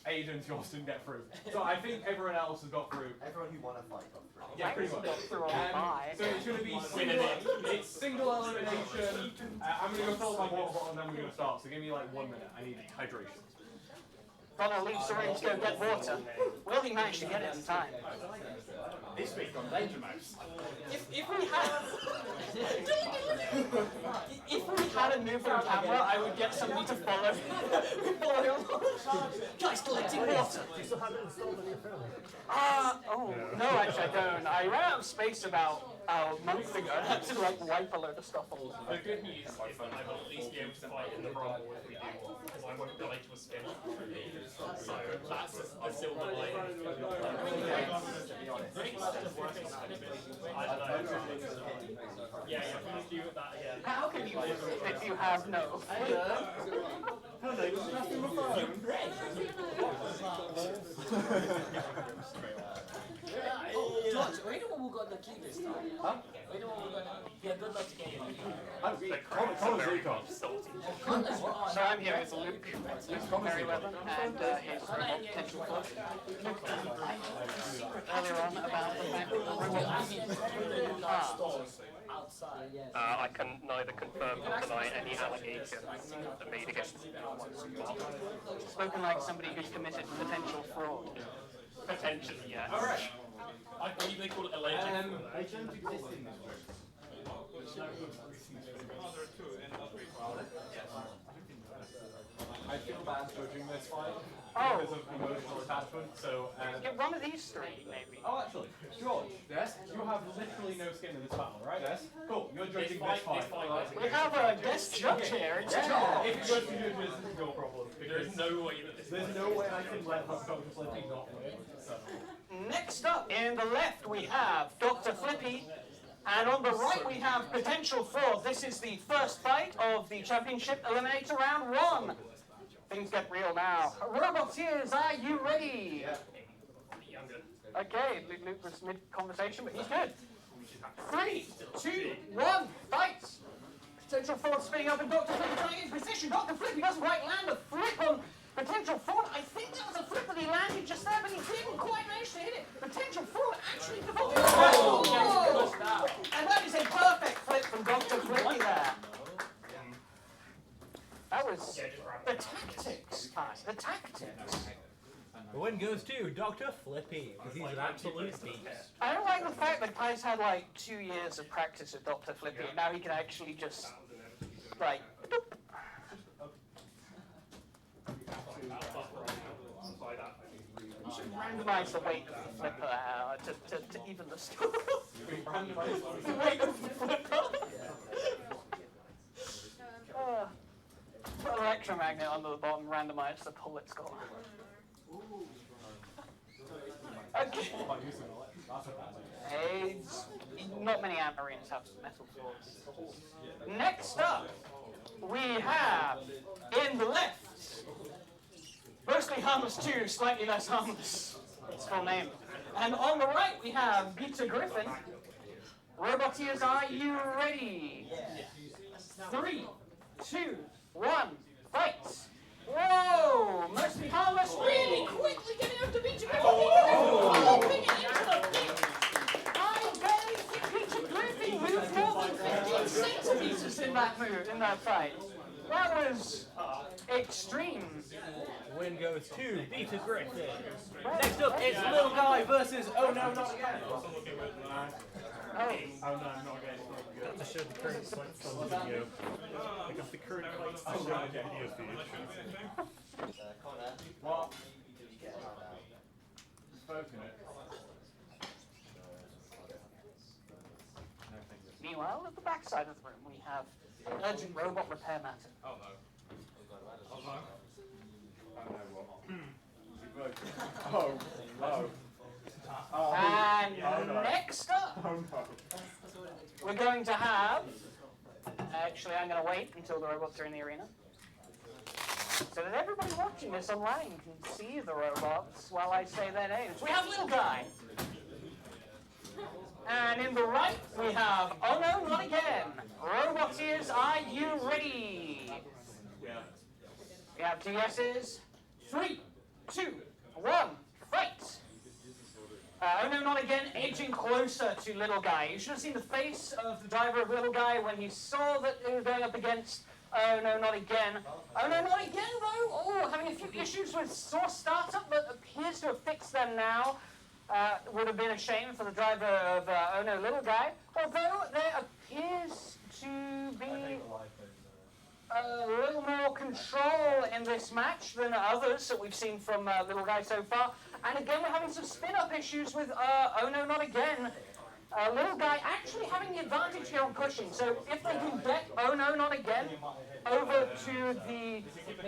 Aiden's yours didn't get through. So I think everyone else has got through.
Everyone who won a fight got through.
Yeah, pretty much. So it's going to be single elimination. I'm going to go fill up my water bottle and then we're going to start. So give me like 1 minute. I need hydration.
Connor leaves the room to go get water. Will he manage to get it in time?
This week on Danger Mouse.
If we had a moving camera, I would get somebody to follow him. Guys collecting water.
Do you still have it installed on your phone?
No, actually I don't. I ran out of space about a month ago. I had to like wipe a load of stuff off.
The good news is that I will at least be able to fight in the Rumble if we do, because I won't die to a spin. So that's a silver lining. I don't know. Yeah, please do that again.
How can you lose if you have no?
George, we're the one who got the key this time.
Huh?
We're the one who got the... Yeah, good luck to get you.
So I'm here with Luke, very weapon, and his potential coach. Earlier on about the fact that
I can neither confirm nor deny any allegations made against me.
spoken like somebody who's committed potential fraud.
Potentially, yes.
Alright.
I believe they call it alleged.
They don't exist in this room. I feel bad judging this fight because of emotional attachment, so...
Get one of these three, maybe.
Oh, actually, George, yes, you have literally no skin in this battle, right? Yes. Cool, you're judging this fight.
We have a guest judge here, it's George.
If you're judging this is your problem.
There's no way that this
There's no way I can let Dr. Flippy not win. So.
Next up, in the left, we have Dr. Flippy. And on the right, we have potential fraud. This is the first fight of the championship eliminator round 1. Things get real now. Roboteers, are you ready?
Yeah, I'm good.
Okay, Luke was mid-conversation, but he's good. 3, 2, 1, fight! Potential fraud spinning up and Dr. Flippy trying in position. Dr. Flippy doesn't quite land a flip on potential fraud. I think that was a flip that he landed just there, but he didn't quite manage to hit it. Potential fraud actually... Oh! And that is a perfect flip from Dr. Flippy there. That was the tactics, guys. The tactics.
The win goes to Dr. Flippy, because he's an absolute beast.
I don't like the fact that guys had like 2 years of practice with Dr. Flippy, and now he can actually just, like, boop. You should randomize the weight of the flipper to even the score. The weight of the flipper. Put an electromagnet under the bottom, randomize the pull it's got. Okay. AIDS. Not many amp arenas have metal floors. Next up, we have in the left, mostly harmless 2, slightly less harmless. Its full name. And on the right, we have Peter Griffin. Roboteers, are you ready? 3, 2, 1, fight! Whoa! Mostly harmless, really quickly getting up to Peter Griffin. Dropping it into the pit. I barely think Peter Griffin moved more than 15 centimeters in that fight. That was extreme.
The win goes to Peter Griffin.
Next up, it's Little Guy versus Oh No, Not Again.
Oh,
no, not again. To show the current fights on the video. Like, of the current fights to show the video feed.
Connor,
What?
did you get a handout?
spoken it.
Meanwhile, at the back side of the room, we have urgent robot repair matter.
Oh no. Oh no. I know what. Is it broken?
And next up, we're going to have. Actually, I'm going to wait until the robots are in the arena, so that everybody watching this online can see the robots while I say their names. We have Little Guy. And in the right, we have, oh no, not again. Roboteers, are you ready?
Yeah.
We have 2 yeses. 3, 2, 1, fight. Oh no, not again, edging closer to Little Guy. You should have seen the face of the driver of Little Guy when he saw that he was going up against, oh no, not again. Oh no, not again though. Oh, having a few issues with source startup, but appears to have fixed them now. Would have been a shame for the driver of Oh No Little Guy, although there appears to be a little more control in this match than others that we've seen from Little Guy so far. And again, we're having some spin-up issues with Oh No Not Again. Little Guy actually having the advantage here on pushing, so if they can get Oh No Not Again over to the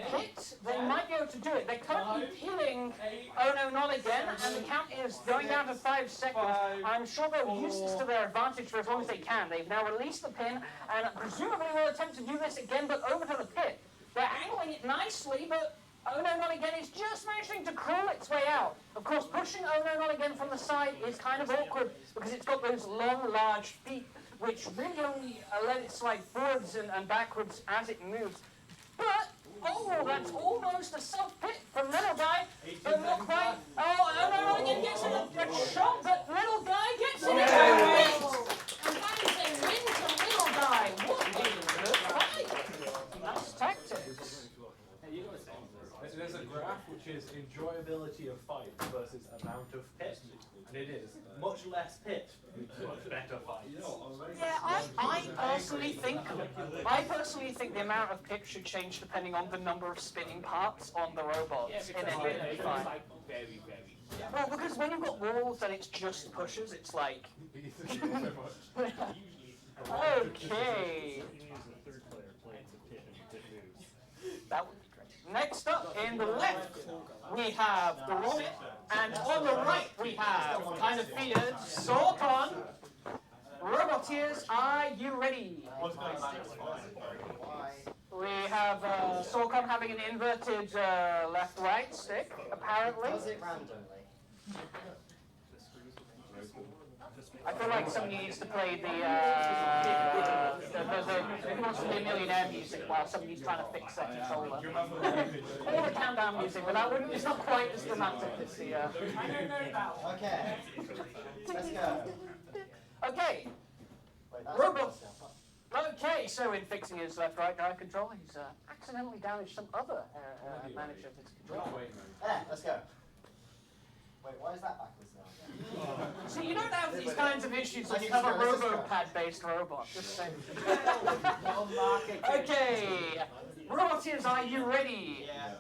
pit, they might be able to do it. They're currently pinning Oh No Not Again, and the count is going down to 5 seconds. I'm sure they'll use this to their advantage for as long as they can. They've now released the pin, and presumably will attempt to do this again, but over to the pit. They're angling it nicely, but Oh No Not Again is just managing to crawl its way out. Of course, pushing Oh No Not Again from the side is kind of awkward because it's got those long, large feet which really only let it slide forwards and backwards as it moves. But, oh, that's almost a self-pit from Little Guy, but not quite. Oh No Not Again gets in a shot, but Little Guy gets in a pit! And that is a win for Little Guy. What a good fight! Nice tactics.
There's a graph which is enjoyability of fight versus amount of pit, and it is much less pit, much better fights.
Yeah, I personally think the amount of pit should change depending on the number of spinning parts on the robots in any fight. Well, because when you've got walls and it's just pushes, it's like. Okay. That would be great. Next up, in the left, we have the Robot, and on the right, we have, kind of feared, Sorkon. Roboteers, are you ready? We have Sorkon having an inverted left-right stick, apparently.
Does it randomly?
I feel like somebody needs to play the millionaire music while somebody's trying to fix their controller. Or the countdown music, but that wouldn't, it's not quite as dramatic as the... I don't know that one.
Okay. Let's go.
Okay. Robot. Okay, so in fixing his left-right drive control, he's accidentally damaged some other manager of his control.
There, let's go. Wait, why is that backwards now?
So you don't have these kinds of issues when you have a RoboPad-based robot. Just saying. Okay, Roboteers, are you ready?
Yeah.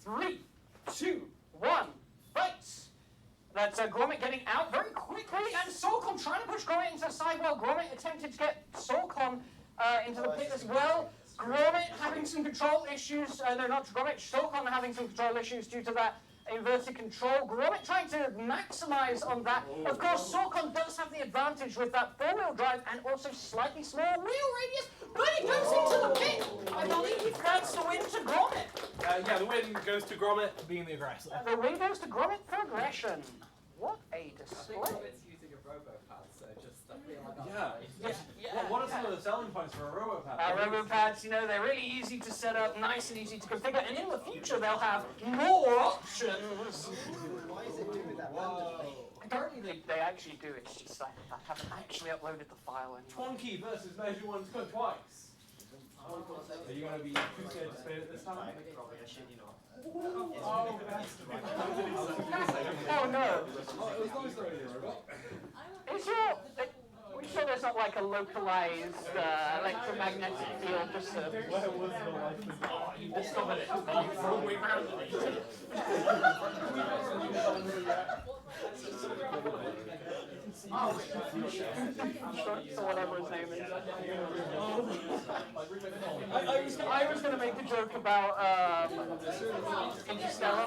3, 2, 1, fight! That's Gromit getting out very quickly, and Sorkon trying to push Gromit into the side while Gromit attempted to get Sorkon into the pit as well. Gromit having some control issues, no, not Gromit, Sorkon having some control issues due to that inverted control. Gromit trying to maximize on that. Of course, Sorkon does have the advantage with that four-wheel drive and also slightly smaller wheel radius, but it goes into the pit. I believe that's the win to Gromit.
Yeah, the win goes to Gromit being the aggressor.
The win goes to Gromit for aggression. What a display.
I think it's using a RoboPad, so just I feel like
Yeah.
What are some of the selling points for a RoboPad?
RoboPads, you know, they're really easy to set up, nice and easy to configure, and in the future they'll have more options.
Why is it doing that randomly?
Apparently they actually do, it's just I haven't actually uploaded the file anymore.
Twonky versus Measure One's Cut Twice. Are you going to be too scared to spin it this time?
Probably, I shit you not.
Oh no!
Oh, it was nice though, robot.
Is your... Would sure there's not like a localized electromagnetic field disturbance.
Where was the life and death?
You discovered it. You threw away around it.
So whatever his name is. I was going to make a joke about Interstellar.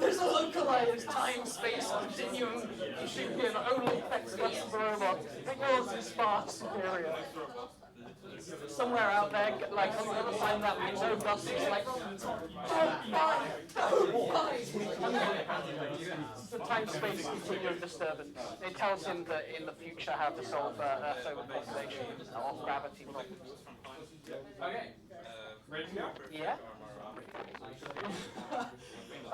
There's a localized time-space continuum issue here that only affects us as a robot. Yours is far superior. Somewhere out there, like on the other side of that window, Gus is like, don't buy. It's a time-space continuum disturbance. It tells him that in the future how to solve Earth's overpopulation of gravity problems.
Okay. Ready to go?
Yeah.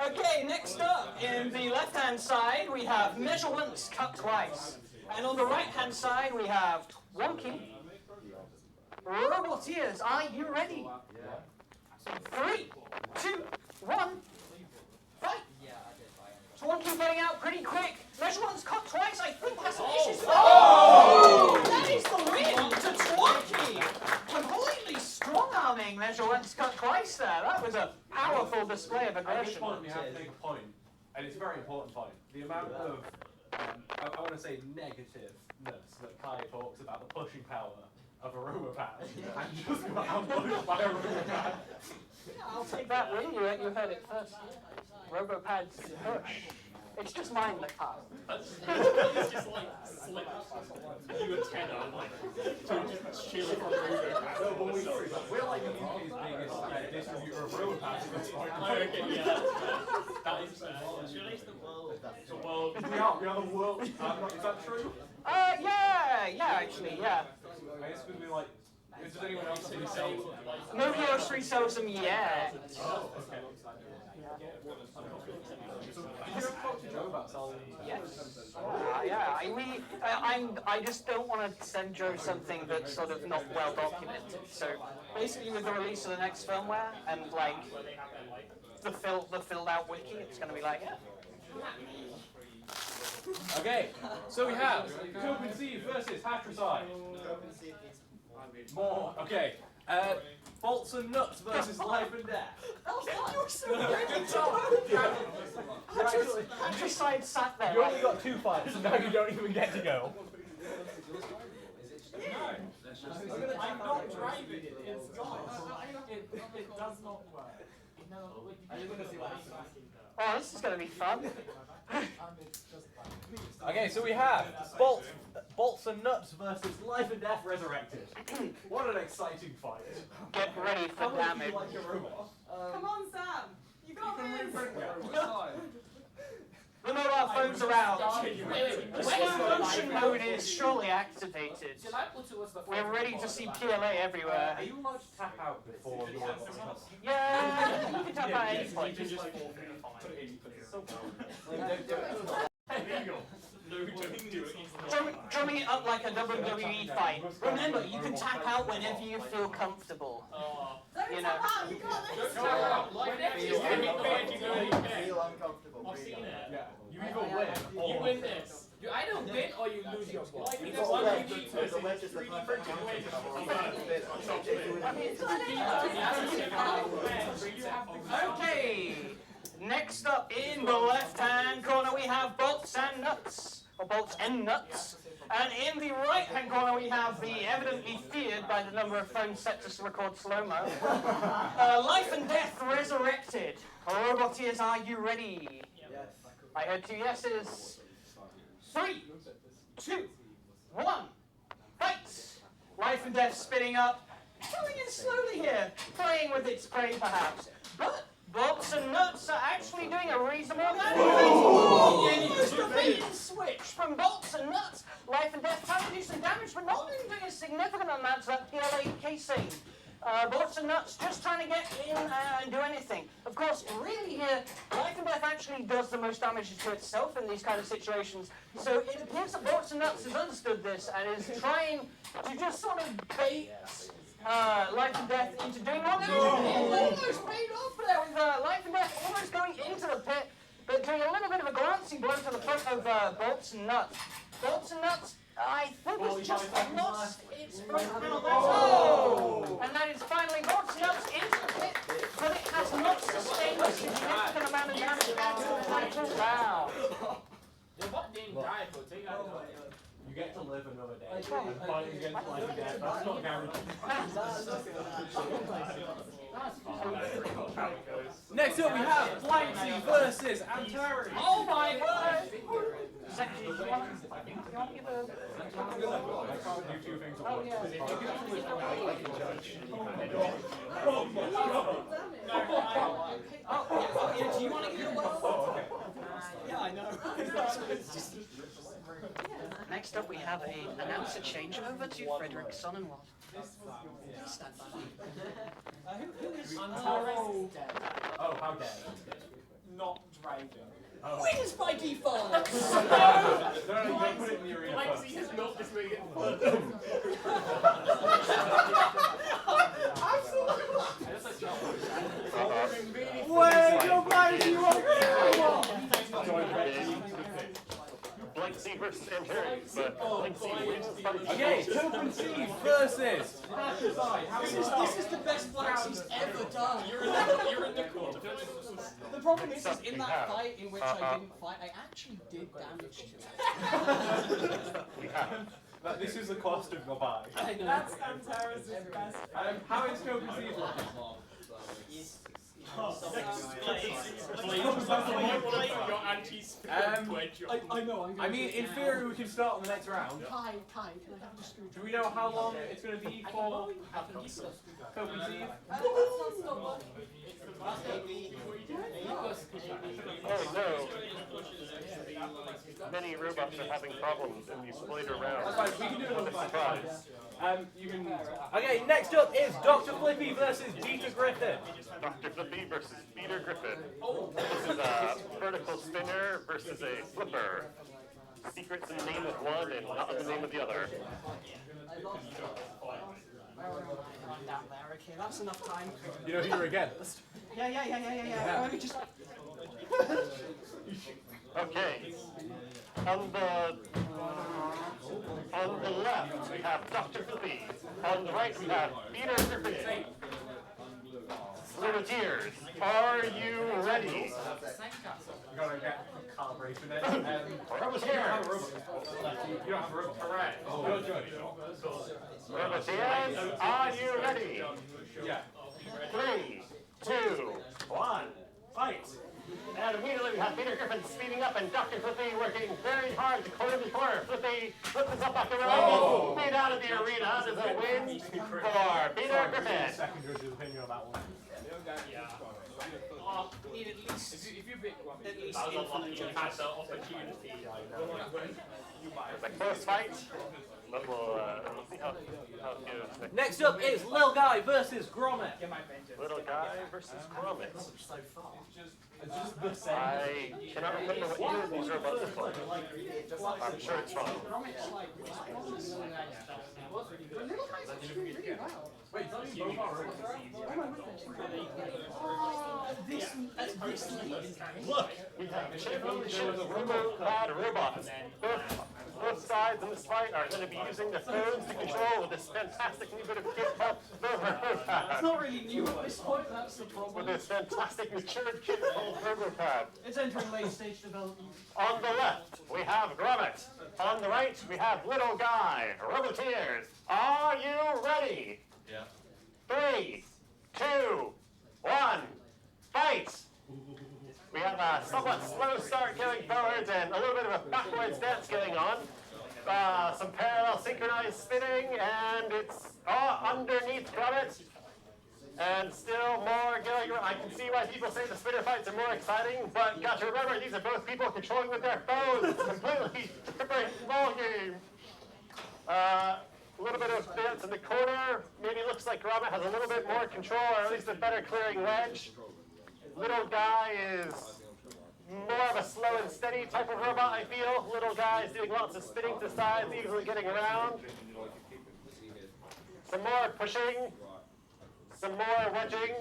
Okay, next up, in the left-hand side, we have measure once, cut twice. And on the right-hand side, we have
Wonky. Roboteers, are you ready? 3, 2, 1, fight! So Wonky getting out pretty quick. Measure once, cut twice. I think that's an issue.
Oh! That is the win to Twonky! Completely strong-arming measure once, cut twice there. That was a powerful display of
At this
aggression.
point, we have to make a point, and it's a very important point. The amount of, I want to say, negativeness that Kai talks about the pushing power of a Robopad, and just got outpushed by a Robopad.
I'll take that win. You heard it first. Robopads push. It's just mine that can't.
It's just like slip you a tenner, like just cheering for Robopad.
No, but we're like the UK's biggest distributor of Robopads at this point.
Okay, yeah. That is surely it's the world. The world.
We are the world. Is that true?
Yeah, actually, yeah.
I guess we'd be like, does anyone else who sells them?
No grocery sells them yet.
Oh, okay. You don't talk to Joe about selling them?
Yes. Yeah. I just don't want to send Joe something that's sort of not well documented. So basically, with the release of the next firmware and like the filled out wiki, it's going to be like, yeah.
Okay, so we have Copenhagen versus Hatricide. More. Okay. Bolts and Nuts versus Life and Death.
Hatricide sat there.
You only got 2 fights, and now you don't even get to go.
I'm not driving it. It's gone. It does not work.
Oh, this is going to be fun.
Okay, so we have Bolts and Nuts versus Life and Death Resurrected.
What an exciting fight.
Get ready for
How much do
damage.
you like your robot?
Come on, Sam. You got this.
The mobile phone's around. The slow motion mode is surely activated. We're ready to see PLA everywhere.
Are you allowed to tap out before the robot cuts?
Yeah, you can tap out at any point. Drumming it up like a WWE fight. Remember, you can tap out whenever you feel comfortable.
Don't
You know.
tap out. You got this.
Feel uncomfortable.
I've seen it.
Yeah. You either win or
You win this.
You either win or you lose your spot.
Like,
It's
there's
all
one
left,
you need
the
to
wedge is the
3D
perfect
printed wedge.
Okay, next up in the left-hand corner we have Bolts and Nuts, or Bolts and Nuts. And in the right-hand corner we have the evidently feared by the number of phones set to record slow-mo. Life and Death Resurrected. Roboteers, are you ready?
Yes.
I heard 2 yeses. 3, 2, 1, fight! Life and Death spinning up, coming in slowly here, playing with its prey perhaps. But Bolts and Nuts are actually doing a reasonable amount of damage. Almost a bait and switch from Bolts and Nuts. Life and Death trying to do some damage, but not really doing a significant amount to that PLA casing. Bolts and Nuts just trying to get in and do anything. Of course, really here, Life and Death actually does the most damage to itself in these kind of situations. So it appears that Bolts and Nuts has understood this and is trying to just sort of bait Life and Death into doing what they almost paid off there with Life and Death almost going into the pit, but doing a little bit of a glancing blow to the front of Bolts and Nuts. Bolts and Nuts I think it's just lost its front panel.
Oh!
And that is finally launched out into the pit, but it has not sustained a significant amount of damage until now.
Your bot didn't die, but take out
You get to live another day. And fighting against life again. That's not guaranteed.
Next up we have Blanksy versus Antari.
Oh my word! Do you want to give a...
I can't do two things at once.
Yeah, do you want to give it a well? Yeah, I know.
Next up we have an announcer changeover to Frederick Sonnenwald.
Stand by. Who is...
Oh, how dare you.
Not driving.
Wins by default!
No, you don't put it in the arena first.
Lexi is not just doing it.
Wait, your Blanksy
Blanksy versus Antari, but Blanksy wins by
Okay, Token Steve versus.
This is the best Blacksy's ever done.
You're in the corner.
The problem is in that fight in which I didn't fight, I actually did damage to it.
This is the cost of your buy.
That's Antara's best.
How is Token Steve looking?
I know, I'm
I mean, in theory, we can start on the next round.
Kai, can I have the screwdriver?
Do we know how long it's going to be for Token Steve?
Oh no. Many robots are having problems in these later rounds.
That's fine, we can do it on the
Surprise.
You can.
Okay, next up is Dr. Flippy versus Peter Griffin.
Dr. Flippy versus Peter Griffin. This is a vertical spinner versus a flipper. Secrets in the name of one and not in the name of the other.
Down there, okay, that's enough time.
You know who you're against?
Yeah. Let me just...
Okay. On the left, we have Dr. Flippy. On the right, we have Peter Griffin. Roboteers, are you ready?
You gotta get calibration in.
Roboteers!
You don't have a robot.
Correct.
Good judge.
Roboteers, are you ready?
Yeah.
3, 2, 1, fight! And immediately we have Peter Griffin speeding up and Dr. Flippy working very hard to corner the corner. Flippy flips up back around, made out of the arena. There's a win for Peter Griffin.
Second judge's opinion on that one.
Need at least...
If you pick one,
At least
that was
infinite
you
judges.
had the opportunity.
It's a close fight, but we'll see how it goes.
Next up is Lil Guy versus Gromit.
Little guy versus Gromit.
It's just the same.
I cannot remember what either of these robots look like. I'm sure it's wrong.
Wait, it's not even both our
Look, we have championship robot robots. Both sides in this fight are going to be using their phones to control with this fantastic new bit of kit called RoboPad.
It's not really new at this point, that's the problem.
With this fantastic matured kit called RoboPad.
It's entering late stage development.
On the left, we have Gromit. On the right, we have Little Guy. Roboteers, are you ready?
Yeah.
3, 2, 1, fight! We have a somewhat slow start going forwards and a little bit of a backwards dance going on. Some parallel synchronized spinning, and it's underneath Gromit. And still more going on. I can see why people say the spinner fights are more exciting, but got to remember, these are both people controlling with their phones. It's a completely different ballgame. A little bit of dance in the corner. Maybe looks like Gromit has a little bit more control, or at least a better clearing wedge. Little Guy is more of a slow and steady type of robot, I feel. Little Guy is doing lots of spinning to sides, easily getting around. Some more pushing. Some more wedging.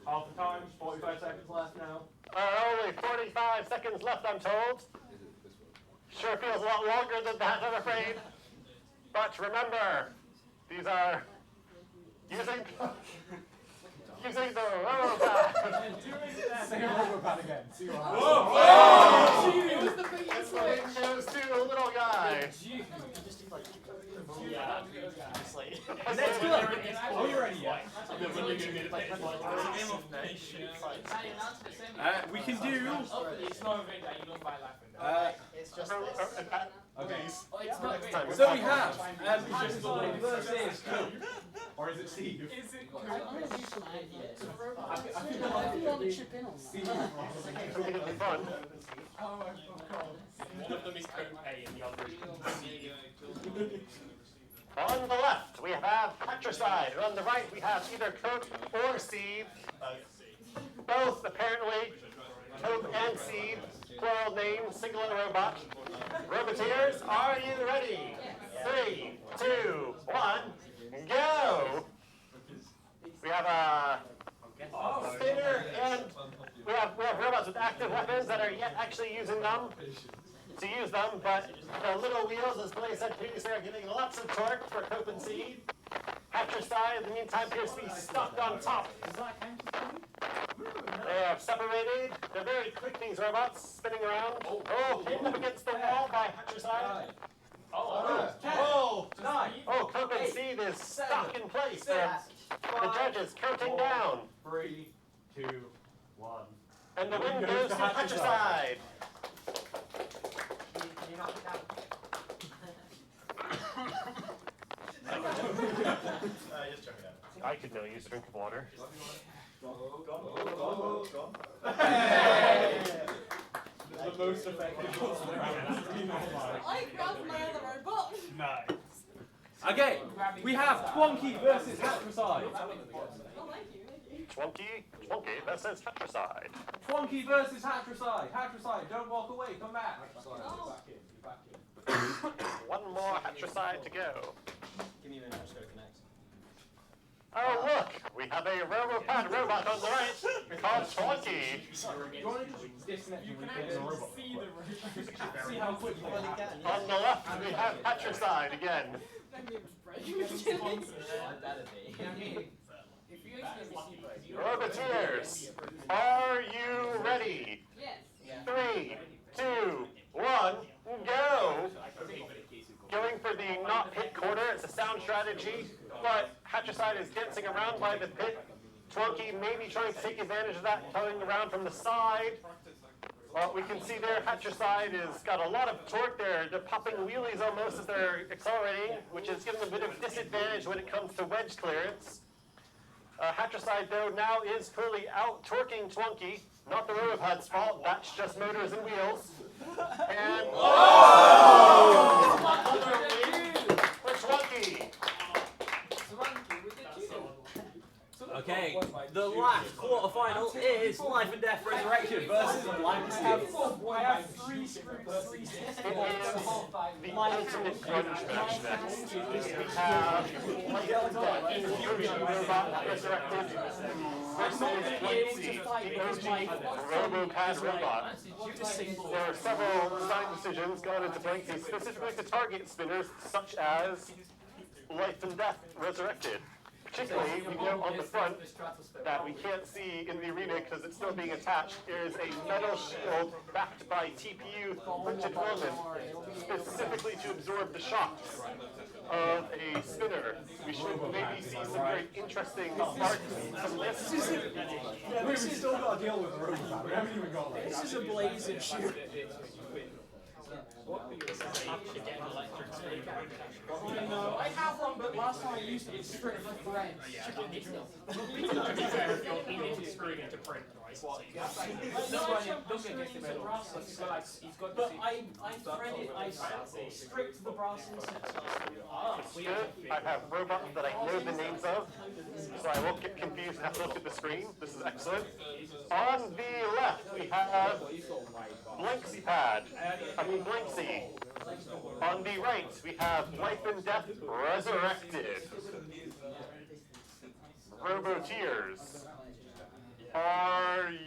Half the time, 45 seconds left now.
Only 45 seconds left, I'm told.
Sure feels a lot longer than that, I'm afraid. But remember, these are using the robopad.
Say robopad again. See what happens.
Whoa! It was the biggest swing. It was to a little guy.
Oh, you're ready, yeah.
We can do.
It's just
Okay.
So
So we have Patricide versus Coop.
Or is it Steve?
Is it cool?
It'll be fun.
Oh,
One of them is Cope A and the other is C.
On the left, we have Patricide. On the right, we have either Cope or Steve. Both, apparently, Cope and Steve. Plural name, singular robot. Roboteers, are you ready? 3, 2, 1, go! We have a spinner, and we have robots with active weapons that are yet actually using them to use them, but the little wheels, as Blaze said previously, are giving lots of torque for Cope and Seed. Patricide, in the meantime, appears to be stuck on top. They are separated. They're very quick, these robots, spinning around. Oh, pinned up against the wall by Patricide. Oh, Cope and Seed is stuck in place. The judges counting down.
3, 2, 1.
And the win goes to Patricide. I could now use a drink of water.
The most effective
I grabbed my other robot.
Nice.
Okay, we have Twonky versus Patricide.
Oh, thank you.
Twonky versus Patricide.
Twonky versus Patricide. Patricide, don't walk away, come back.
Oh.
One more Patricide to go.
Give me a minute, I'm just going to connect.
Oh, look! We have a robopad robot on the right called Twonky.
You want to just disconnect and reconnect the robot? See how quick you can.
On the left, we have Patricide again. Roboteers, are you ready?
Yes.
3, 2, 1, go! Going for the not pit quarter, it's a sound strategy, but Patricide is dancing around by the pit. Twonky may be trying to take advantage of that, coming around from the side. Well, we can see there, Patricide has got a lot of torque there. They're popping wheelies almost as they're accelerating, which is giving them a bit of disadvantage when it comes to wedge clearance. Patricide, though, now is clearly out-torquing Twonky. Not the robopod's fault, that's just motors and wheels. And... for Twonky!
Okay, the last quarterfinal is Life and Death Resurrection versus Blank Steel.
I have three screws.
The ultimate grunge match next. We have Fusion Robot Resurrected versus Blanksy, the OG Robopad Robot. There are several design decisions gone into Blanksy specifically to target spinners such as Life and Death Resurrected. Particularly, we know on the front that we can't see in the arena because it's still being attached. There is a metal shield backed by TPU printed filament, specifically to absorb the shocks of a spinner. We should maybe see some very interesting parts from this.
We've still got to deal with the robot. We haven't even got there.
This is a Blaze issue.
No, I have one, but last time I used it, it's straight for friends.
To be fair, if you're even screwing into print, right?
But I threaded, I stripped the brass insets off.
Good. I have robots that I know the names of, so I won't get confused and have to look at the screen. This is excellent. On the left, we have Blanksy. On the right, we have Life and Death Resurrected. Roboteers. Are you...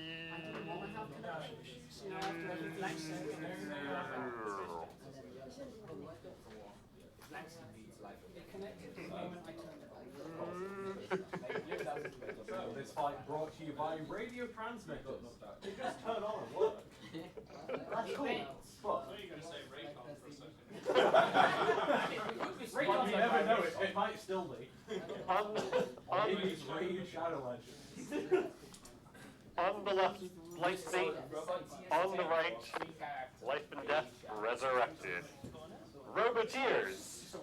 This fight brought to you by radio transmitters. They just turn on and work.
That's cool.
But
You're going to say Raycon for a second.
but you never know, it might still be. Maybe it's Radio Shadow Legends.
On the left, Lightspeed. On the right, Life and Death Resurrected. Roboteers.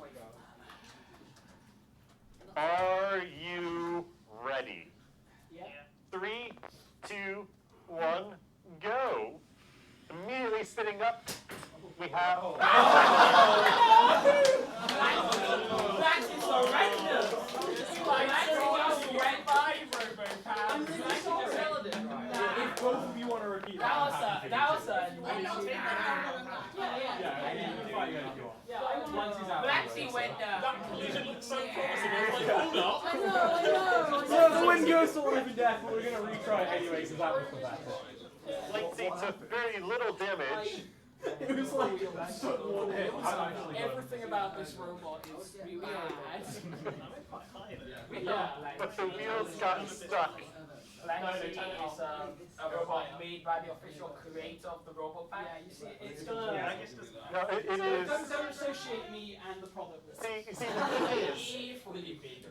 Are you ready?
Yeah.
3, 2, 1, go. Immediately sitting up, we have.
That is horrendous!
If both of you want to repeat
That was a Blacksy went
So promising, I was like, hold up.
So the win goes to Life and Death, but we're going to retry it anyway because that was pathetic.
Lightspeed took very little damage.
It was like one hit.
Everything about this robot is really bad.
But the wheels got stuck.
Blacksy is a robot made by the official creator of the Robopad.
Yeah, you see, it's gonna.
No, it is.
Don't associate me and the product with
See, the thing is,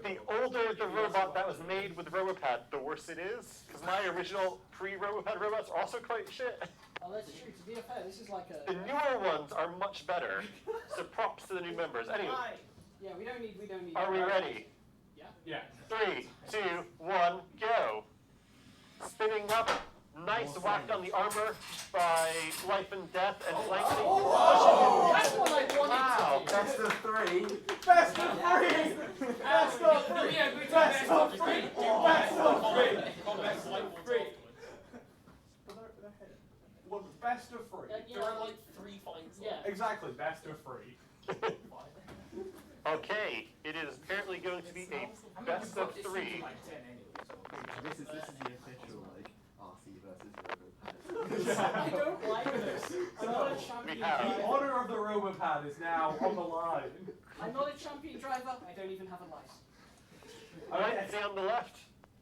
the older the robot that was made with Robopad, the worse it is. Because my original pre-Robopad robots are also quite shit.
Oh, that's true. To be fair, this is like a.
The newer ones are much better. So props to the new members. Anyway,
Yeah, we don't need.
are we ready?
Yeah.
3, 2, 1, go. Spinning up, nice whack on the armor by Life and Death and Blacksy.
That's what I wanted
Wow.
to do.
Best of 3.
Best of 3! Best of 3! Best of 3! Best of 3! Well, best of 3.
There are like 3 fights.
Yeah.
Exactly, best of 3.
Okay, it is apparently going to be a best of 3.
This is the official like RC versus
I don't like this. I'm not a champion
We have-
The
driver.
honor of the Robopad is now on the line.
I'm not a champion driver. I don't even have a license.
Alright, see on the left,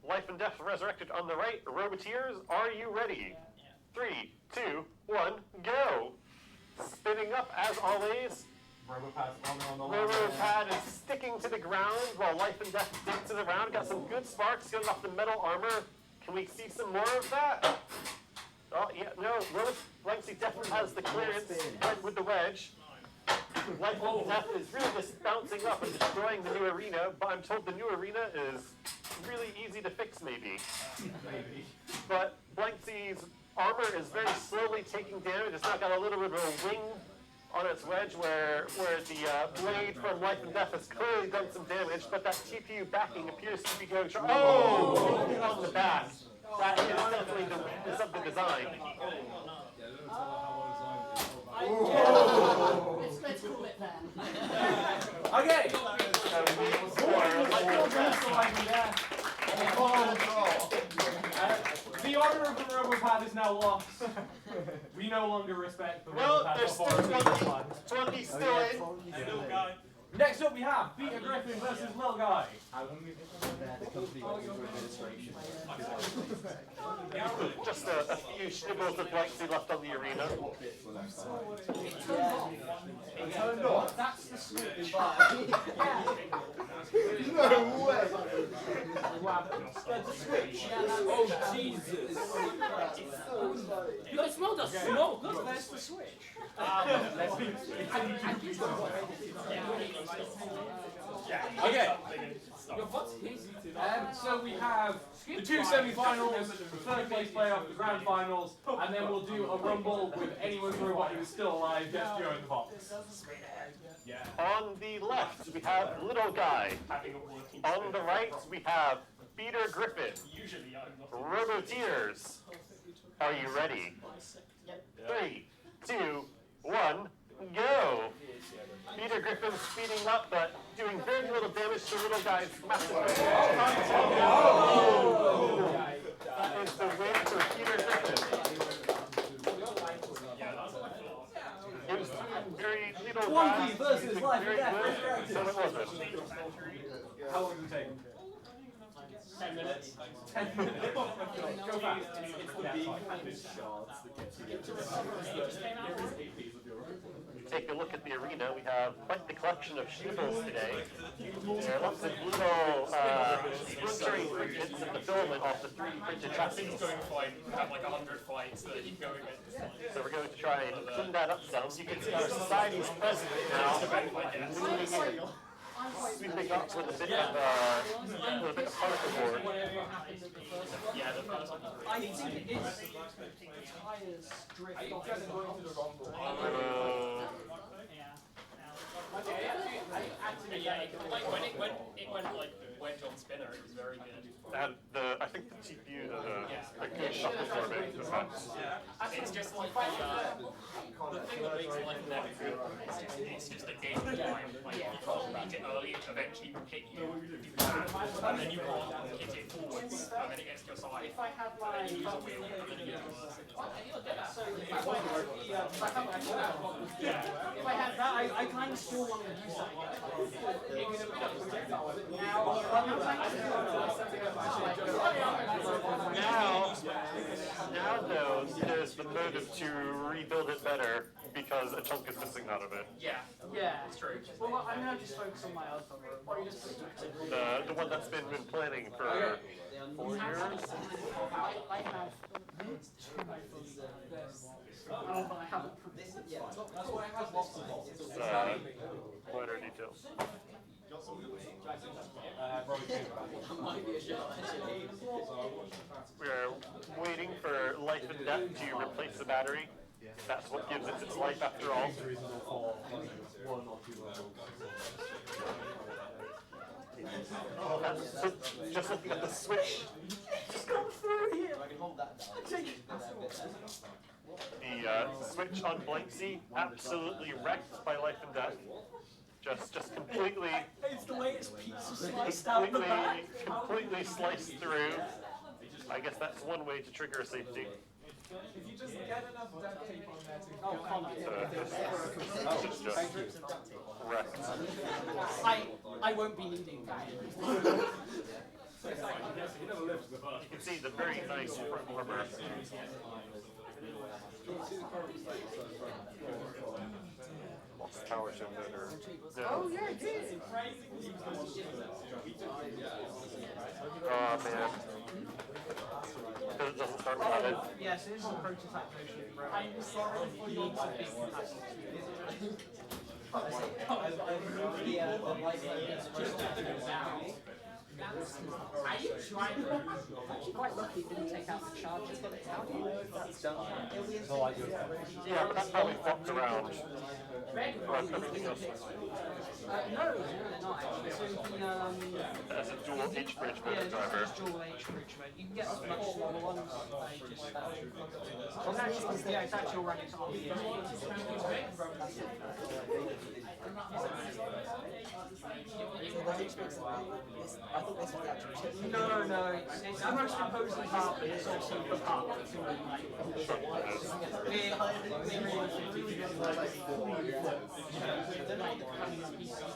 Life and Death Resurrected on the right. Roboteers, are you ready? 3, 2, 1, go! Spinning up as always.
Robopad's on the line.
Robopad is sticking to the ground while Life and Death stick to the ground. Got some good sparks getting off the metal armor. Can we see some more of that? Oh, yeah, no, Blacksy definitely has the clearance right with the wedge. Life and Death is really just bouncing up and destroying the new arena, but I'm told the new arena is really easy to fix maybe. But Blanksy's armor is very slowly taking damage. It's not got a little bit of a wing on its wedge where the blade from Life and Death has clearly done some damage, but that TPU backing appears to be going strong. Oh! On the back. That is definitely the weakness of the design.
Let's call it then.
Okay! The honor of the Robopad is now lost. We no longer respect the
Well,
Robopad
there's still
authority.
20 still in.
Little guy.
Next up we have Peter Griffin versus Lil Guy.
Just a few snibbles of Blacksy left on the arena.
That's the switch.
No way!
That's the switch.
Oh, Jesus. You guys smell the smoke.
Look, there's the switch.
Okay.
Your butt's hazy today.
So we have the 2 semi-finals, the 3rd place playoff, the grand finals, and then we'll do a rumble with anyone's robot who is still alive just during the box.
On the left, we have Little Guy. On the right, we have Peter Griffin. Roboteers. Are you ready? 3, 2, 1, go! Peter Griffin speeding up, but doing very little damage to Little Guy's massive. That is the win for Peter Griffin. It was very little
Wonky
fast,
versus
using
Life and
very
Death
good,
Resurrected.
so it wasn't.
How long did it take?
10 minutes.
10 minutes. Go back.
It's the being handed shards that gets you into
Take a look at the arena. We have quite the collection of sheeples today. There are lots of little splintering fragments of the filament off the 3D printed chassis.
Everything's going fine. We have like 100 fights that you can go against.
So we're going to try and clean that up some. You can see our society's president now leaning in, sweeping up with a bit of particle board.
Yeah, the first one.
I think it is. The tires drift off.
Like when John Spinner, it was very good.
And I think the TPU did a good shot before it.
It's just like the thing that makes life never good. It's just a game of time. Like you can't beat it early, eventually will hit you. And then you can't hit it forwards, and then it gets to your side.
If I had my
And then you use a wheel, and then it gets worse.
if I had that, I kind of still want to use that
Now though, there's the motive to rebuild it better because a chunk is missing out of it.
Yeah,
it's true. Well, I'm going to just focus on my other room.
The one that's been planning for 4 years.
I have two but I haven't.
That's why it has lots of bolts.
Minor details. We're waiting for Life and Death to replace the battery. That's what gives it its life after all. Just looking at the switch.
Just come through here.
The switch on Blank Sea, absolutely wrecked by Life and Death. Just completely,
It's the latest pizza sliced out the back.
completely sliced through. I guess that's one way to trigger a safety.
If you just get enough duct tape on there to
It's just wrecked.
I won't be needing that.
You can see the very nice front armor. Lots of power shift motor.
Oh yeah, it did.
Oh man. Because it doesn't start without it.
Yes, it is a prototype version. I'm sorry for you to be Are you trying? I'm actually quite lucky it didn't take out the charges. How do you know if that's done?
Yeah, but that's probably flopped around. Like everything else.
No, they're not actually. So
That's a dual H-bridge
yeah,
motor driver.
just dual H-bridge mode. You can get much smaller ones. Well, actually, yeah, it's actually running on the No, it's the most imposing part, but it's also the part that's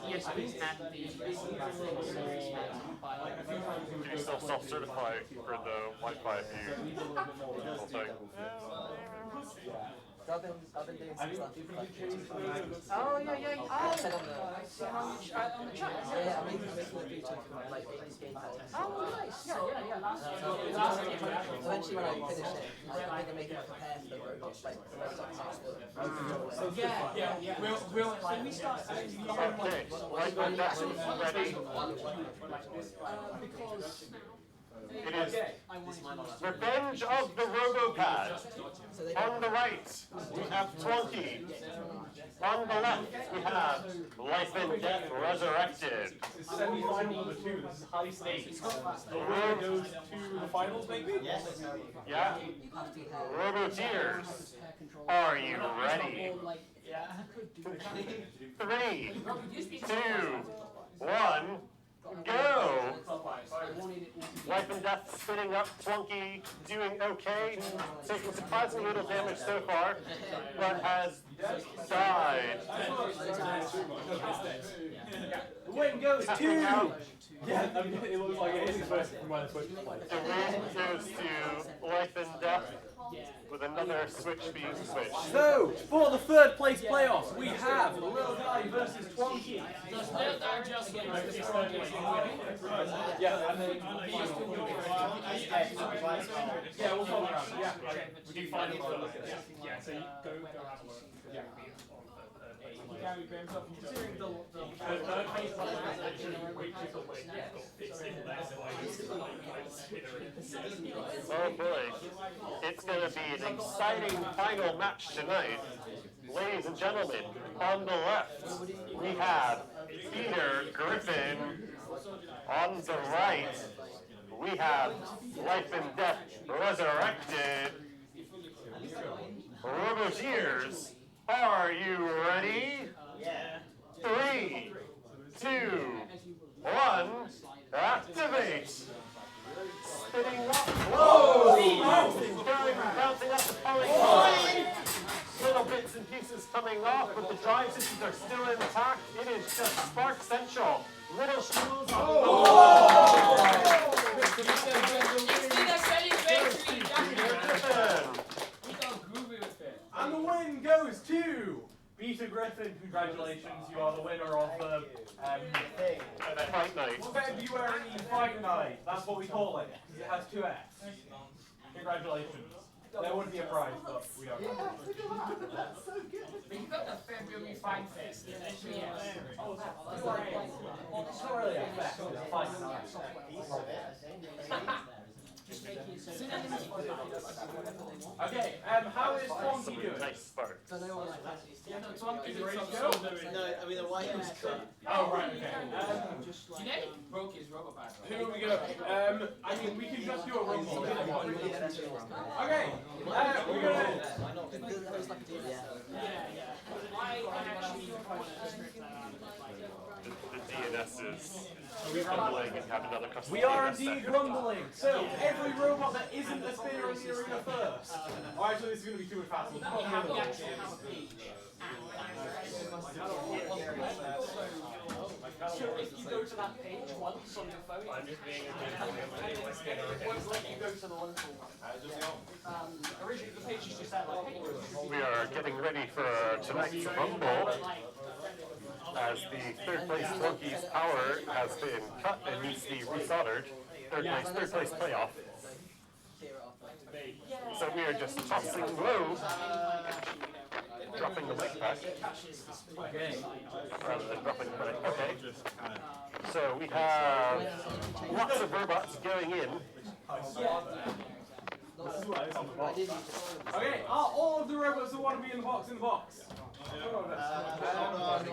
yes, please, and
Can you still self-certify for the Wi-Fi if you whole thing?
I've been doing some stuff.
Oh, yeah.
On the chat. Yeah, I mean, making a Bluetooth like game calls.
Oh, nice. Yeah.
Eventually, when I finish it, I'm gonna make it prepare for the robot, like the robot
Yeah. We'll. So we start.
Okay, right when that's ready. It is Revenge of the Robopad. On the right, we have Twonky. On the left, we have Life and Death Resurrected.
This is semi-final number 2. This is high stakes. The winner goes to the finals, maybe?
Yes.
Yeah. Roboteers. Are you ready? 3, 2, 1, go! Life and Death spinning up, Flunky doing okay, taking surprisingly little damage so far, but has died.
The win goes to...
Out.
Yeah, I mean, it looks like it is supposed to be when the switch plays.
The win goes to Life and Death with another switch being switched.
So, for the third place playoffs, we have the little guy versus Twonky. Yeah, and then yeah, we'll go around. Yeah,
We do final first. Yeah, so you go have a look. Yeah.
Considering the
Third place players actually way too quick. Got fixed in there, so I just
Oh boy, it's going to be an exciting final match tonight. Ladies and gentlemen, on the left, we have Peter Griffin. On the right, we have Life and Death Resurrected. Roboteers, are you ready?
Yeah.
3, 2, 1, activate! Spinning up. Whoa! Bouncing up the polygon. Little bits and pieces coming off, but the drive systems are still intact. It is just Spark Central. Little shields.
And the win goes to Peter Griffin. Congratulations, you are the winner of the
Fight Night.
February Fight Night. That's what we call it, because it has 2 F's. Congratulations. There would be a prize, but we don't know.
That's so good.
But you got the February Fight Fest.
It's not really a fest, it's a fight night. Okay, how is Twonky doing?
Nice spark.
So no one like that.
Is it ready to go?
No, I mean the white was cut.
Oh, right, okay.
Genetic broke his rubber band.
Who are we going? I mean, we can just do a rumble. Okay, we're gonna...
That was like a deal.
The DNS is rumbling and have another customer.
We are indeed rumbling. So, every robot that isn't a spinner in the arena first. Oh, actually, this is going to be too much faster.
So if you go to that page once on your phone,
I'm just being a
it won't let you go to the local one. Originally the page is just that like,
We are getting ready for tonight's rumble. As the third place Flunky's power has been cut and needs to be resoldered. Third place playoff. So we are just tossing low, dropping the mic back. Rather than dropping the mic. Okay. So we have lots of robots going in.
Okay, are all of the robots that want to be in the box?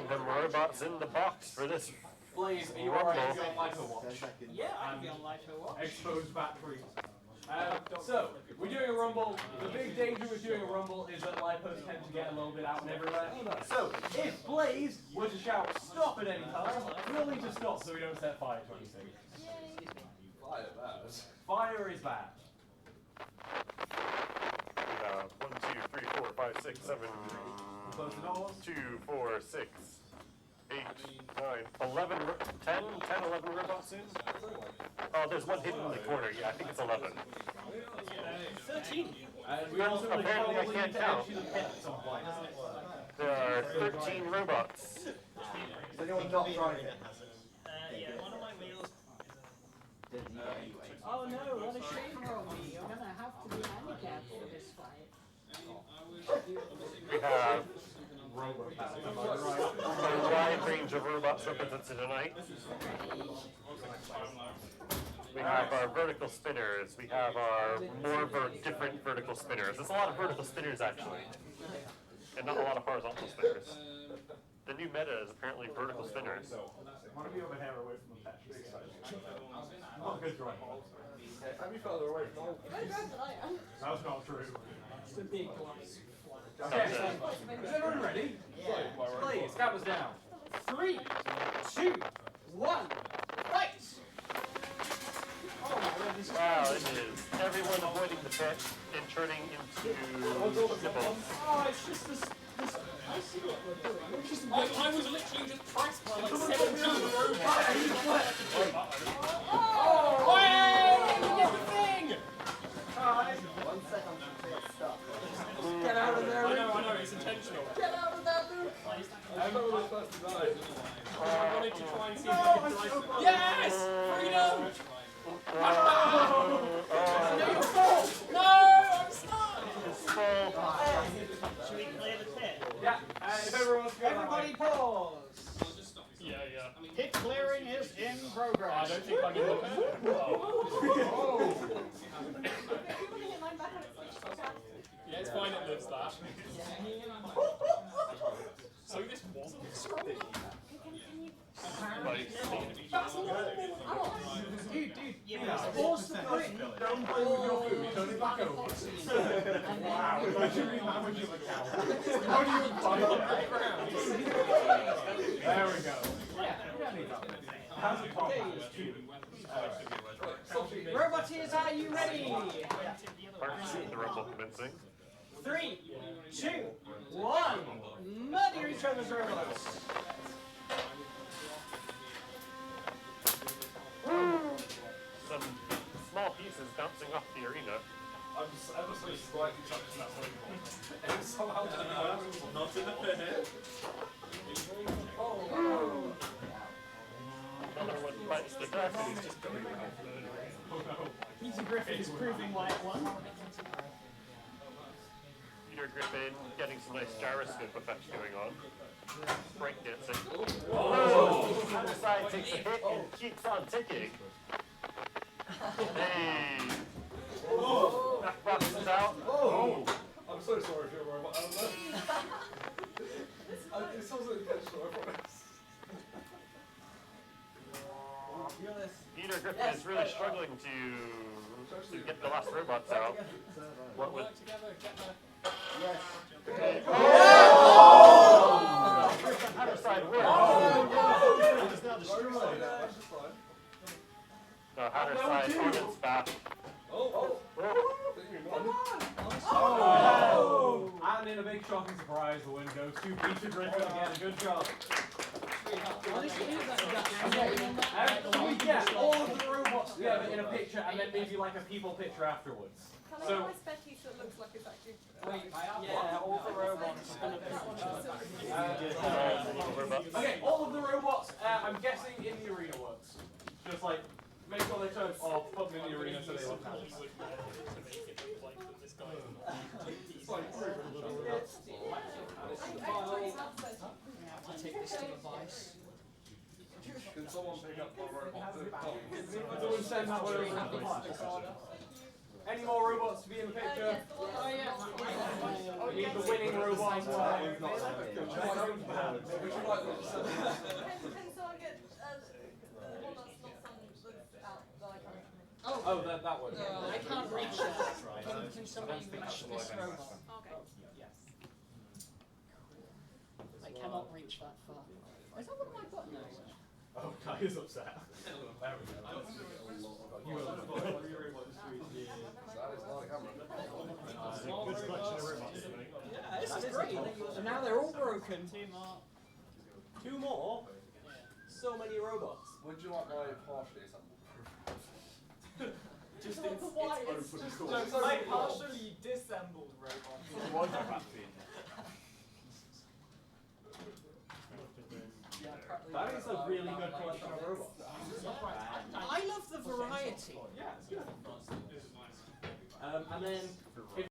The robots in the box for this
Blaze, are you alright to be on LiPo Watch?
yeah, I can be on LiPo Watch.
Exposed battery. So, we're doing a rumble. The big danger with doing a rumble is that LiPos tend to get a little bit out and everywhere. So, if Blaze were to shout stop at any time, we'll need to stop so we don't set fire to anything. Fire is bad.
1, 2, 3, 4, 5, 6, 7,
Close the doors.
2, 4, 6, 8, 9, 11, 10, 11 robots in? Oh, there's one hidden in the corner. Yeah, I think it's 11.
13.
We also
Apparently I can't count.
at some point.
There are 13 robots.
Is anyone not trying it?
Yeah, one of my wheels.
Oh no, what a shame, Romy. You're gonna have to be handicapped for this fight.
We have a wide range of robots represented tonight. We have our vertical spinners. We have our different vertical spinners. There's a lot of vertical spinners actually, and not a lot of horizontal spinners. The new meta is apparently vertical spinners.
I want to be over here away from the patch. Not good drawing.
I'd be further away from all.
That's not true.
It's a big glass.
Okay, is everyone ready? Please, count us down.
3, 2, 1, fight!
Wow, it is. Everyone avoiding the pit and turning into nibbles.
Oh, it's just this. I see what we're doing. We're just
I was literally just pressed by like 7 robots.
Oh! Hey! We did the thing!
1 second to get stuck.
Get out of there!
I know, it's intentional.
Get out of there, dude!
I wanted to try and see if I could drive. Yes! Freedom!
No, you're full! No! I'm stuck!
Should we clear the pit?
Yeah, if everyone's good.
Everybody pause!
Yeah.
Pit clearing is in progress.
I don't think I'm in the pit. Yeah, it's fine, it lives that. So this wasn't strong.
Dude, force the bring.
Don't play with your food, turn it back over. Wow, imagine how much of a cow. How do you buy on the ground? There we go. Yeah, we don't need that. How's it possible?
Roboteers, are you ready?
The rumble commencing.
3, 2, 1. Murder each other's robots.
Some small pieces bouncing off the arena.
I'm ever so slightly touching that one. And somehow not in the pit.
Another one bites the dust. He's just going around.
Peter Griffin is proving why it won.
Peter Griffin getting some nice gyroscope effects going on. Breakdancing. Other side takes a hit and keeps on ticking. Hey! Back boxes out.
Oh! I'm so sorry if you're a robot. This wasn't intentional, I promise.
Peter Griffin is really struggling to get the last robots out. What would...
Yes.
Other side wins.
It is now destroyed.
No, Hatter side on its back.
And in a big shocking surprise, the win goes to Peter Griffin again. Good job. So we get all of the robots together in a picture and then maybe like a people picture afterwards.
Can I
So,
get my spare piece that looks like it's actually...
Yeah, all the robots.
okay, all of the robots, I'm guessing in the arena works. Just like, make sure they turn off, put them in the arena so they look nice.
I take this to the vice.
Can someone pick up my robot?
Someone send that one over to the vice. Any more robots to be in the picture?
Oh,
We need the winning robot.
Can someone get the one that's not out that I can't?
Oh, that one.
I can't reach that. Can somebody reach this robot?
Okay.
Yes. I cannot reach that far. Is that what my button is?
Oh, Kai is upset. There we go.
This is a good collection of robots.
Yeah, this is great. So now they're all broken.
Two more? So many robots.
Would you like my partially assembled?
Just it's my partially disassembled robot.
That is a really good collection of robots.
I love the variety.
Yeah, it's good. And then, if